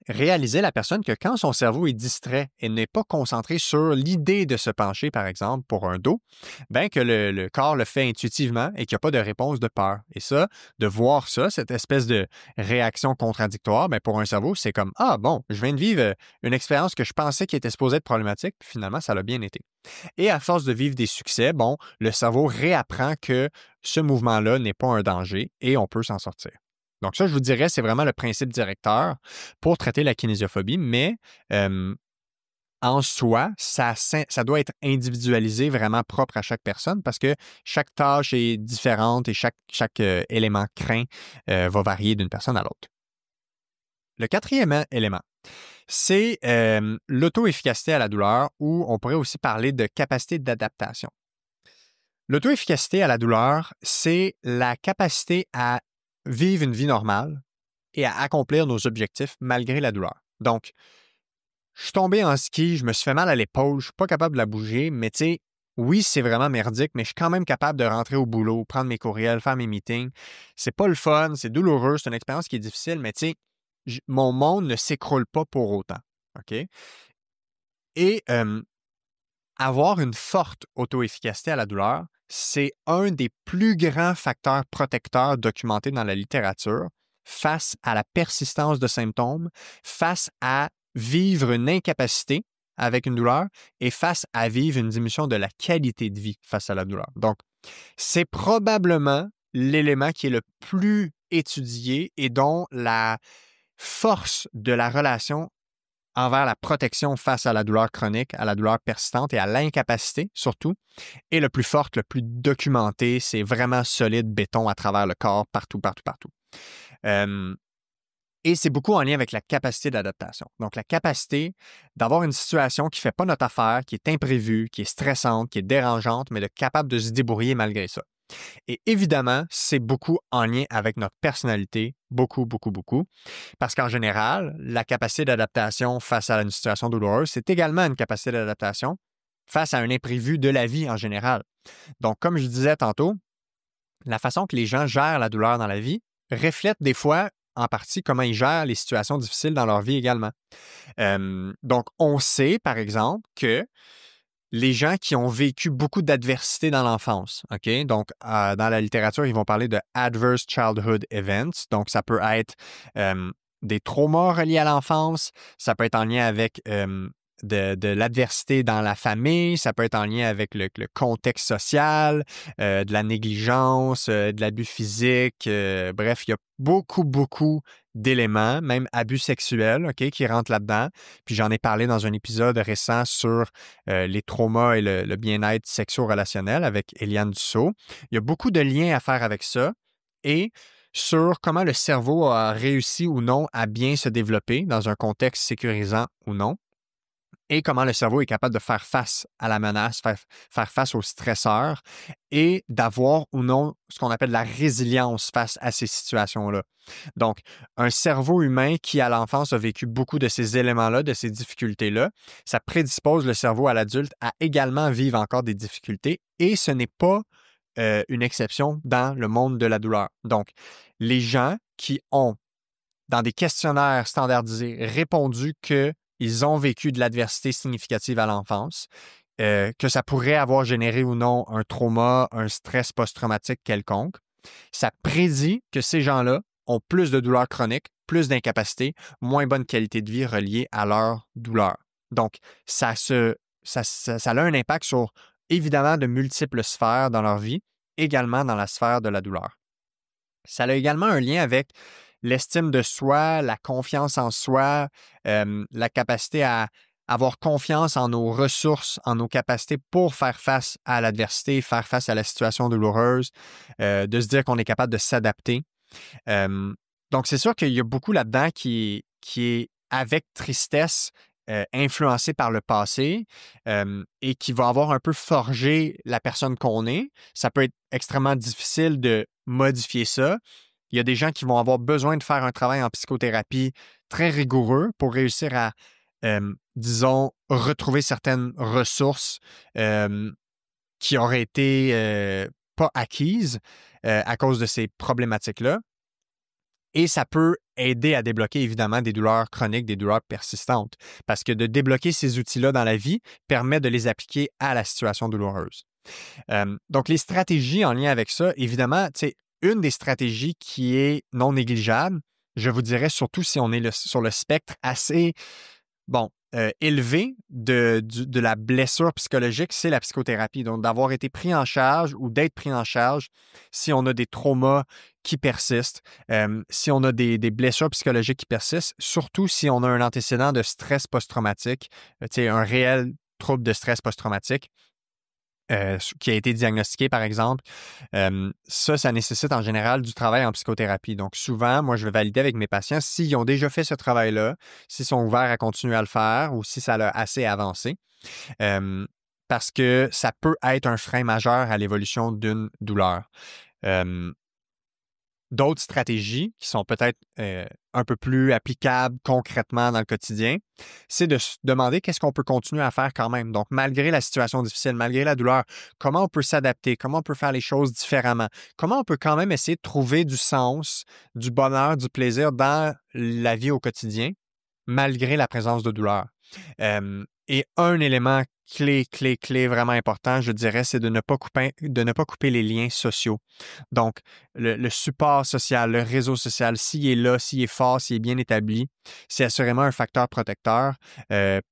réaliser la personne que quand son cerveau est distrait et n'est pas concentré sur l'idée de se pencher, par exemple, pour un dos, bien que le corps le fait intuitivement et qu'il n'y a pas de réponse de peur. Et ça, de voir ça, cette espèce de réaction contradictoire, bien, pour un cerveau, c'est comme « Ah bon, je viens de vivre une expérience que je pensais qui était supposée être problématique, puis finalement, ça l'a bien été. » Et à force de vivre des succès, bon, le cerveau réapprend que ce mouvement-là n'est pas un danger et on peut s'en sortir. Donc ça, je vous dirais, c'est vraiment le principe directeur pour traiter la kinésiophobie, mais en soi, ça doit être individualisé, vraiment propre à chaque personne parce que chaque tâche est différente et chaque élément craint va varier d'une personne à l'autre. Le quatrième élément, c'est l'auto-efficacité à la douleur, ou on pourrait aussi parler de capacité d'adaptation. L'auto-efficacité à la douleur, c'est la capacité à vivre une vie normale et à accomplir nos objectifs malgré la douleur. Donc, je suis tombé en ski, je me suis fait mal à l'épaule, je ne suis pas capable de la bouger, mais tu sais, oui, c'est vraiment merdique, mais je suis quand même capable de rentrer au boulot, prendre mes courriels, faire mes meetings. C'est pas le fun, c'est douloureux, c'est une expérience qui est difficile, mais tu sais, mon monde ne s'écroule pas pour autant. OK? Et avoir une forte auto-efficacité à la douleur, c'est un des plus grands facteurs protecteurs documentés dans la littérature face à la persistance de symptômes, face à vivre une incapacité avec une douleur et face à vivre une diminution de la qualité de vie face à la douleur. Donc, c'est probablement l'élément qui est le plus étudié et dont la force de la relation envers la protection face à la douleur chronique, à la douleur persistante et à l'incapacité surtout, est le plus forte, le plus documenté. C'est vraiment solide, béton à travers le corps, partout, partout, partout. Et c'est beaucoup en lien avec la capacité d'adaptation. Donc, la capacité d'avoir une situation qui ne fait pas notre affaire, qui est imprévue, qui est stressante, qui est dérangeante, mais de capable de se débrouiller malgré ça. Et évidemment, c'est beaucoup en lien avec notre personnalité, beaucoup, beaucoup, beaucoup. Parce qu'en général, la capacité d'adaptation face à une situation douloureuse, c'est également une capacité d'adaptation face à un imprévu de la vie en général. Donc, comme je disais tantôt, la façon que les gens gèrent la douleur dans la vie reflète des fois en partie comment ils gèrent les situations difficiles dans leur vie également. Donc, on sait, par exemple, que les gens qui ont vécu beaucoup d'adversité dans l'enfance, OK? Donc, dans la littérature, ils vont parler de Adverse Childhood Events. Donc, ça peut être des traumas reliés à l'enfance, ça peut être en lien avec de l'adversité dans la famille, ça peut être en lien avec le contexte social, de la négligence, de l'abus physique. Bref, il y a beaucoup, beaucoup d'éléments, même abus sexuels, OK, qui rentrent là-dedans. Puis j'en ai parlé dans un épisode récent sur les traumas et le bien-être sexo-relationnel avec Eliane Dussault. Il y a beaucoup de liens à faire avec ça et sur comment le cerveau a réussi ou non à bien se développer dans un contexte sécurisant ou non et comment le cerveau est capable de faire face à la menace, faire face aux stresseurs et d'avoir ou non ce qu'on appelle la résilience face à ces situations-là. Donc, un cerveau humain qui, à l'enfance, a vécu beaucoup de ces éléments-là, de ces difficultés-là, ça prédispose le cerveau à l'adulte à également vivre encore des difficultés et ce n'est pas une exception dans le monde de la douleur. Donc, les gens qui ont, dans des questionnaires standardisés, répondu qu'ils ont vécu de l'adversité significative à l'enfance, que ça pourrait avoir généré ou non un trauma, un stress post-traumatique quelconque, ça prédit que ces gens-là ont plus de douleurs chroniques, plus d'incapacités, moins bonne qualité de vie reliée à leur douleur. Donc, ça a un impact sur, évidemment, de multiples sphères dans leur vie, également dans la sphère de la douleur. Ça a également un lien avec l'estime de soi, la confiance en soi, la capacité à avoir confiance en nos ressources, en nos capacités pour faire face à l'adversité, faire face à la situation douloureuse, de se dire qu'on est capable de s'adapter. Donc, c'est sûr qu'il y a beaucoup là-dedans qui est avec tristesse, influencé par le passé et qui va avoir un peu forgé la personne qu'on est. Ça peut être extrêmement difficile de modifier ça. Il y a des gens qui vont avoir besoin de faire un travail en psychothérapie très rigoureux pour réussir à, disons, retrouver certaines ressources qui auraient été pas acquises à cause de ces problématiques-là. Et ça peut aider à débloquer évidemment des douleurs chroniques, des douleurs persistantes, parce que de débloquer ces outils-là dans la vie permet de les appliquer à la situation douloureuse. Donc, les stratégies en lien avec ça, évidemment, une des stratégies qui est non négligeable, je vous dirais surtout si on est sur le spectre assez élevé de la blessure psychologique, c'est la psychothérapie. Donc, d'avoir été pris en charge ou d'être pris en charge si on a des traumas qui persistent, si on a des blessures psychologiques qui persistent, surtout si on a un antécédent de stress post-traumatique, un réel trouble de stress post-traumatique. qui a été diagnostiqué, par exemple, ça nécessite en général du travail en psychothérapie. Donc, souvent, moi, je vais valider avec mes patients s'ils ont déjà fait ce travail-là, s'ils sont ouverts à continuer à le faire ou si ça l'a assez avancé. Parce que ça peut être un frein majeur à l'évolution d'une douleur. D'autres stratégies qui sont peut-être un peu plus applicables concrètement dans le quotidien, c'est de se demander qu'est-ce qu'on peut continuer à faire quand même. Donc, malgré la situation difficile, malgré la douleur, comment on peut s'adapter, comment on peut faire les choses différemment, comment on peut quand même essayer de trouver du sens, du bonheur, du plaisir dans la vie au quotidien, malgré la présence de douleur. Et un élément clé, vraiment important, je dirais, c'est de ne pas couper les liens sociaux. Donc, le support social, le réseau social, s'il est là, s'il est fort, s'il est bien établi, c'est assurément un facteur protecteur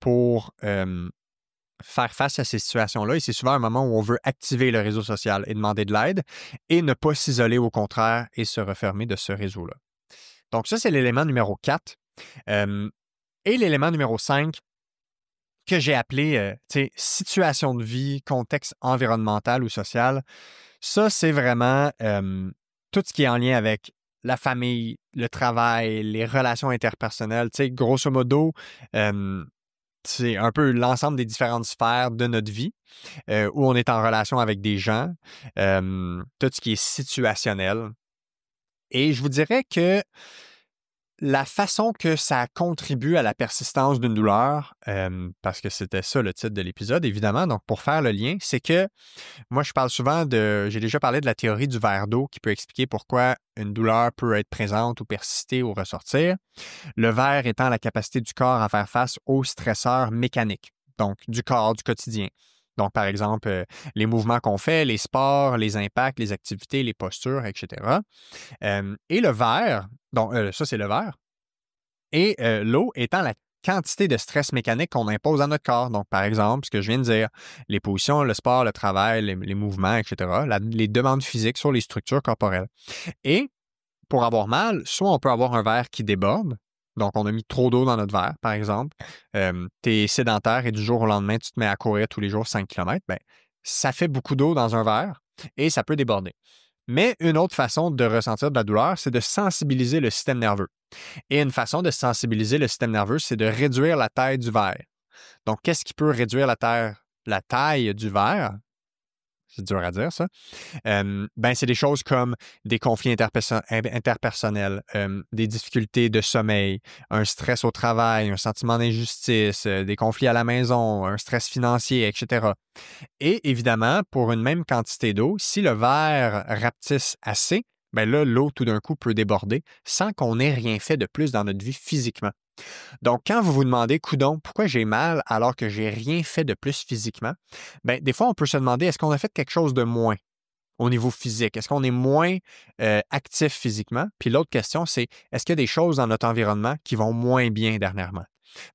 pour faire face à ces situations-là. Et c'est souvent un moment où on veut activer le réseau social et demander de l'aide et ne pas s'isoler au contraire et se refermer de ce réseau-là. Donc, ça, c'est l'élément numéro 4. Et l'élément numéro 5, que j'ai appelé situation de vie, contexte environnemental ou social, ça, c'est vraiment tout ce qui est en lien avec la famille, le travail, les relations interpersonnelles. Grosso modo, c'est un peu l'ensemble des différentes sphères de notre vie où on est en relation avec des gens, tout ce qui est situationnel. Et je vous dirais que la façon que ça contribue à la persistance d'une douleur, parce que c'était ça le titre de l'épisode, évidemment, donc pour faire le lien, c'est que moi, je parle souvent j'ai déjà parlé de la théorie du verre d'eau qui peut expliquer pourquoi une douleur peut être présente ou persister ou ressortir. Le verre étant la capacité du corps à faire face aux stresseurs mécaniques, donc du corps, du quotidien. Donc, par exemple, les mouvements qu'on fait, les sports, les impacts, les activités, les postures, etc. Et le verre, donc ça, c'est le verre. Et l'eau étant la quantité de stress mécanique qu'on impose à notre corps. Donc, par exemple, ce que je viens de dire, les positions, le sport, le travail, les mouvements, etc., les demandes physiques sur les structures corporelles. Et pour avoir mal, soit on peut avoir un verre qui déborde, donc on a mis trop d'eau dans notre verre, par exemple. Tu es sédentaire et du jour au lendemain, tu te mets à courir tous les jours 5 km, bien, ça fait beaucoup d'eau dans un verre et ça peut déborder. Mais une autre façon de ressentir de la douleur, c'est de sensibiliser le système nerveux. Et une façon de sensibiliser le système nerveux, c'est de réduire la taille du verre. Donc, qu'est-ce qui peut réduire la taille du verre? C'est dur à dire, ça. C'est des choses comme des conflits interpersonnels, des difficultés de sommeil, un stress au travail, un sentiment d'injustice, des conflits à la maison, un stress financier, etc. Et évidemment, pour une même quantité d'eau, si le verre rapetisse assez, là, l'eau, tout d'un coup, peut déborder sans qu'on ait rien fait de plus dans notre vie physiquement. Donc, quand vous vous demandez, coudonc, pourquoi j'ai mal alors que j'ai rien fait de plus physiquement, des fois, on peut se demander, est-ce qu'on a fait quelque chose de moins au niveau physique? Est-ce qu'on est moins actif physiquement? Puis l'autre question, c'est, est-ce qu'il y a des choses dans notre environnement qui vont moins bien dernièrement?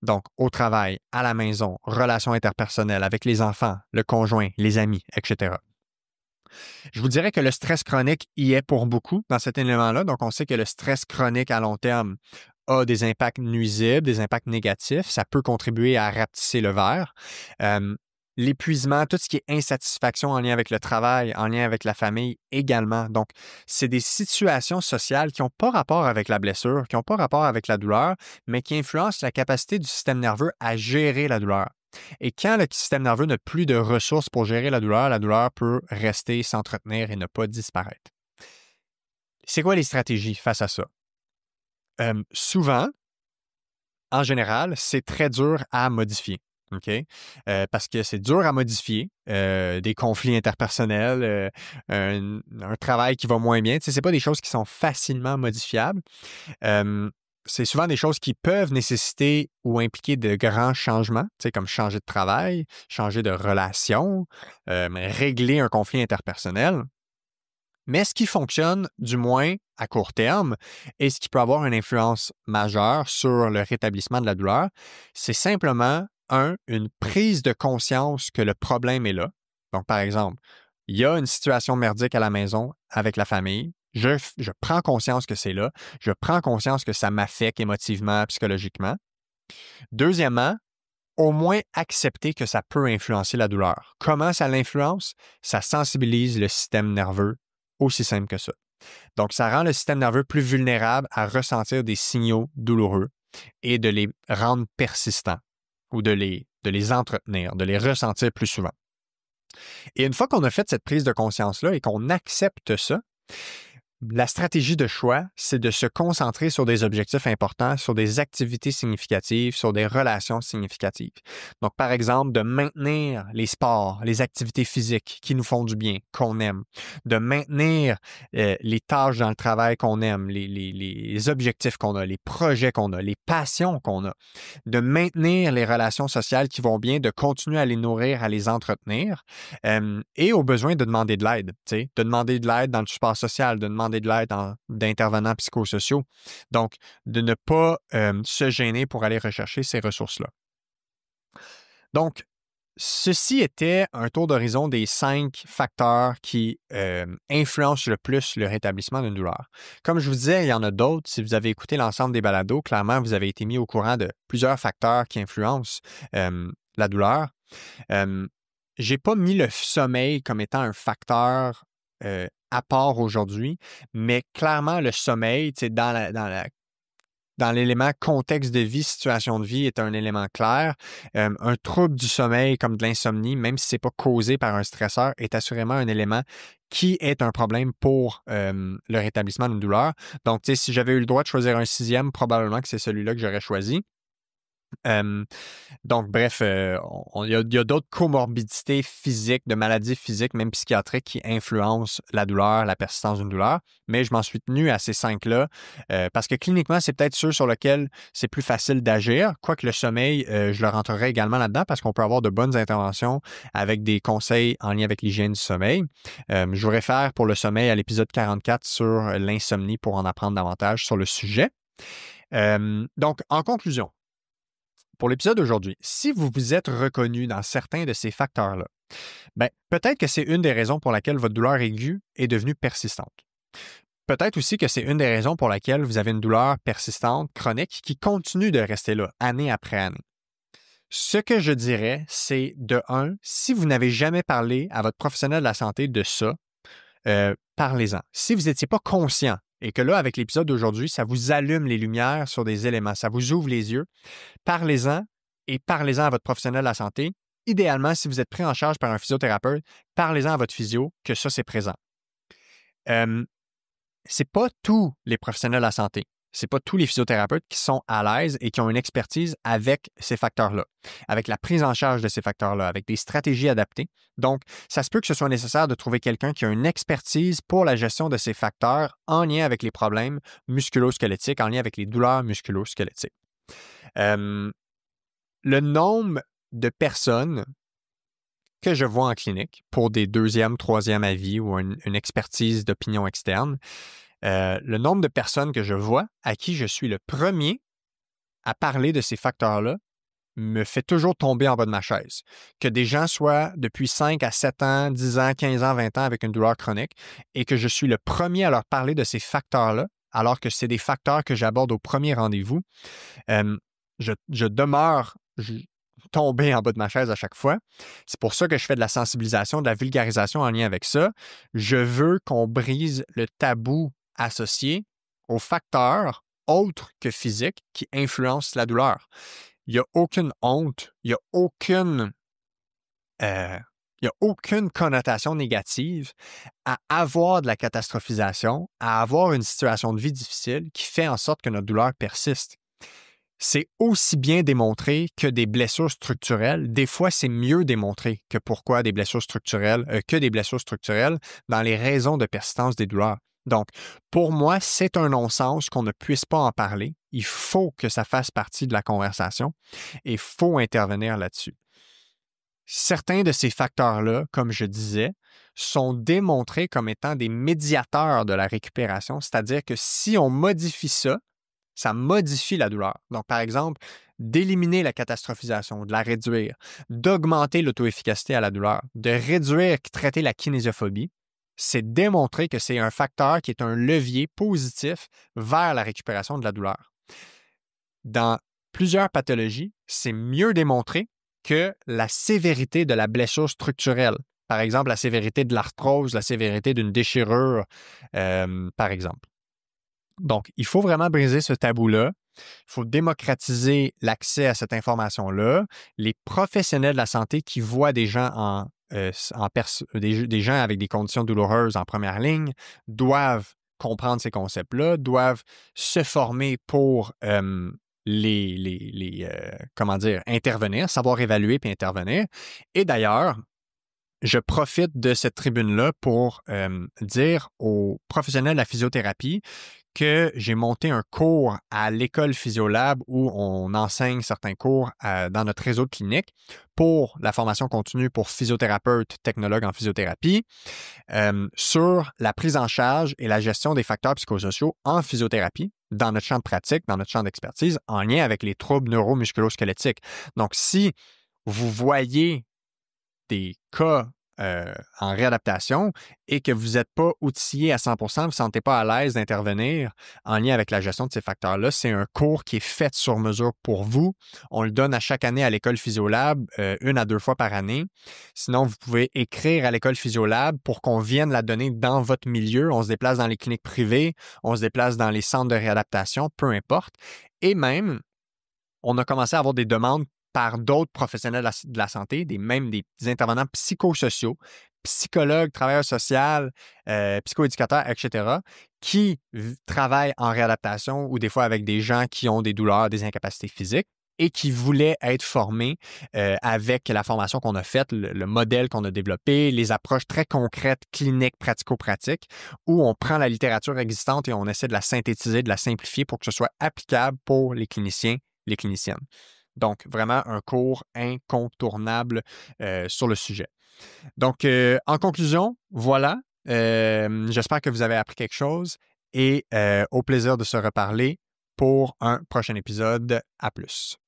Donc, au travail, à la maison, relations interpersonnelles avec les enfants, le conjoint, les amis, etc. Je vous dirais que le stress chronique y est pour beaucoup dans cet élément-là. Donc, on sait que le stress chronique à long terme a des impacts nuisibles, des impacts négatifs. Ça peut contribuer à rapetisser le verre. L'épuisement, tout ce qui est insatisfaction en lien avec le travail, en lien avec la famille également. Donc, c'est des situations sociales qui n'ont pas rapport avec la blessure, qui n'ont pas rapport avec la douleur, mais qui influencent la capacité du système nerveux à gérer la douleur. Et quand le système nerveux n'a plus de ressources pour gérer la douleur peut rester, s'entretenir et ne pas disparaître. C'est quoi les stratégies face à ça? Souvent, en général, c'est très dur à modifier. OK? Parce que c'est dur à modifier, des conflits interpersonnels, un travail qui va moins bien. Ce n'est pas des choses qui sont facilement modifiables. C'est souvent des choses qui peuvent nécessiter ou impliquer de grands changements, comme changer de travail, changer de relation, régler un conflit interpersonnel. Mais ce qui fonctionne, du moins à court terme, et ce qui peut avoir une influence majeure sur le rétablissement de la douleur, c'est simplement, une prise de conscience que le problème est là. Donc, par exemple, il y a une situation merdique à la maison avec la famille. Je prends conscience que c'est là. Je prends conscience que ça m'affecte émotivement, psychologiquement. Deuxièmement, au moins accepter que ça peut influencer la douleur. Comment ça l'influence? Ça sensibilise le système nerveux, aussi simple que ça. Donc, ça rend le système nerveux plus vulnérable à ressentir des signaux douloureux et de les rendre persistants ou de les entretenir, de les ressentir plus souvent. Et une fois qu'on a fait cette prise de conscience-là et qu'on accepte ça, la stratégie de choix, c'est de se concentrer sur des objectifs importants, sur des activités significatives, sur des relations significatives. Donc, par exemple, de maintenir les sports, les activités physiques qui nous font du bien, qu'on aime, de maintenir les tâches dans le travail qu'on aime, les objectifs qu'on a, les projets qu'on a, les passions qu'on a, de maintenir les relations sociales qui vont bien, de continuer à les nourrir, à les entretenir, et au besoin de demander de l'aide, de demander de l'aide dans le support social, de demander de l'aide d'intervenants psychosociaux. Donc, de ne pas se gêner pour aller rechercher ces ressources-là. Donc, ceci était un tour d'horizon des 5 facteurs qui influencent le plus le rétablissement d'une douleur. Comme je vous disais, il y en a d'autres. Si vous avez écouté l'ensemble des balados, clairement, vous avez été mis au courant de plusieurs facteurs qui influencent la douleur. J'ai pas mis le sommeil comme étant un facteur à part aujourd'hui, mais clairement, le sommeil, dans l'élément contexte de vie, situation de vie est un élément clair. Un trouble du sommeil comme de l'insomnie, même si ce n'est pas causé par un stresseur, est assurément un élément qui est un problème pour le rétablissement d'une douleur. Donc, si j'avais eu le droit de choisir un 6e, probablement que c'est celui-là que j'aurais choisi. Donc, bref, il y a d'autres comorbidités physiques, de maladies physiques, même psychiatriques, qui influencent la douleur, la persistance d'une douleur, mais je m'en suis tenu à ces 5-là parce que cliniquement, c'est peut-être ceux sur lesquels c'est plus facile d'agir, quoique le sommeil, je le rentrerai également là-dedans parce qu'on peut avoir de bonnes interventions avec des conseils en lien avec l'hygiène du sommeil. Je vous réfère pour le sommeil à l'épisode 44 sur l'insomnie pour en apprendre davantage sur le sujet. Donc, en conclusion, pour l'épisode d'aujourd'hui, si vous vous êtes reconnu dans certains de ces facteurs-là, peut-être que c'est une des raisons pour laquelle votre douleur aiguë est devenue persistante. Peut-être aussi que c'est une des raisons pour laquelle vous avez une douleur persistante, chronique, qui continue de rester là, année après année. Ce que je dirais, c'est de 1, si vous n'avez jamais parlé à votre professionnel de la santé de ça, parlez-en. Si vous n'étiez pas conscient et que là, avec l'épisode d'aujourd'hui, ça vous allume les lumières sur des éléments, ça vous ouvre les yeux, parlez-en et parlez-en à votre professionnel de la santé. Idéalement, si vous êtes pris en charge par un physiothérapeute, parlez-en à votre physio que ça, c'est présent. C'est pas tous les professionnels de la santé, c'est pas tous les physiothérapeutes qui sont à l'aise et qui ont une expertise avec ces facteurs-là, avec la prise en charge de ces facteurs-là, avec des stratégies adaptées. Donc, ça se peut que ce soit nécessaire de trouver quelqu'un qui a une expertise pour la gestion de ces facteurs en lien avec les problèmes musculo-squelettiques, en lien avec les douleurs musculo-squelettiques. Le nombre de personnes que je vois en clinique pour des 2e, 3e avis ou une expertise d'opinion externe, le nombre de personnes que je vois à qui je suis le premier à parler de ces facteurs-là me fait toujours tomber en bas de ma chaise. Que des gens soient depuis 5 à 7 ans, 10 ans, 15 ans, 20 ans avec une douleur chronique et que je suis le premier à leur parler de ces facteurs-là, alors que c'est des facteurs que j'aborde au premier rendez-vous, je demeure tombé en bas de ma chaise à chaque fois. C'est pour ça que je fais de la sensibilisation, de la vulgarisation en lien avec ça. Je veux qu'on brise le tabou associé aux facteurs autres que physiques qui influencent la douleur. Il n'y a aucune honte, il n'y a aucune connotation négative à avoir de la catastrophisation, à avoir une situation de vie difficile qui fait en sorte que notre douleur persiste. C'est aussi bien démontré que des blessures structurelles. Des fois, c'est mieux démontré que pourquoi des blessures structurelles, dans les raisons de persistance des douleurs. Donc, pour moi, c'est un non-sens qu'on ne puisse pas en parler. Il faut que ça fasse partie de la conversation et il faut intervenir là-dessus. Certains de ces facteurs-là, comme je disais, sont démontrés comme étant des médiateurs de la récupération, c'est-à-dire que si on modifie ça, ça modifie la douleur. Donc, par exemple, d'éliminer la catastrophisation, de la réduire, d'augmenter l'auto-efficacité à la douleur, de réduire, traiter la kinésiophobie, c'est démontrer que c'est un facteur qui est un levier positif vers la récupération de la douleur. Dans plusieurs pathologies, c'est mieux démontré que la sévérité de la blessure structurelle. Par exemple, la sévérité de l'arthrose, la sévérité d'une déchirure, par exemple. Donc, il faut vraiment briser ce tabou-là. Il faut démocratiser l'accès à cette information-là. Les professionnels de la santé qui voient des gens des gens avec des conditions douloureuses en première ligne doivent comprendre ces concepts-là, doivent se former pour intervenir, savoir évaluer puis intervenir. Et d'ailleurs, je profite de cette tribune-là pour dire aux professionnels de la physiothérapie que j'ai monté un cours à l'école Physiolab où on enseigne certains cours dans notre réseau de cliniques pour la formation continue pour physiothérapeutes, technologues en physiothérapie, sur la prise en charge et la gestion des facteurs psychosociaux en physiothérapie dans notre champ de pratique, dans notre champ d'expertise, en lien avec les troubles neuromusculo-squelettiques. Donc, si vous voyez des cas en réadaptation et que vous n'êtes pas outillé à 100%, vous ne vous sentez pas à l'aise d'intervenir en lien avec la gestion de ces facteurs-là, c'est un cours qui est fait sur mesure pour vous. On le donne à chaque année à l'école Physiolab, 1 à 2 fois par année. Sinon, vous pouvez écrire à l'école Physiolab pour qu'on vienne la donner dans votre milieu. On se déplace dans les cliniques privées, on se déplace dans les centres de réadaptation, peu importe. Et même, on a commencé à avoir des demandes par d'autres professionnels de la santé, même des intervenants psychosociaux, psychologues, travailleurs sociaux, psychoéducateurs, etc., qui travaillent en réadaptation ou des fois avec des gens qui ont des douleurs, des incapacités physiques et qui voulaient être formés avec la formation qu'on a faite, le modèle qu'on a développé, les approches très concrètes, cliniques, pratico-pratiques, où on prend la littérature existante et on essaie de la synthétiser, de la simplifier pour que ce soit applicable pour les cliniciens, les cliniciennes. Donc, vraiment un cours incontournable sur le sujet. Donc, en conclusion, voilà. J'espère que vous avez appris quelque chose et au plaisir de se reparler pour un prochain épisode. À plus.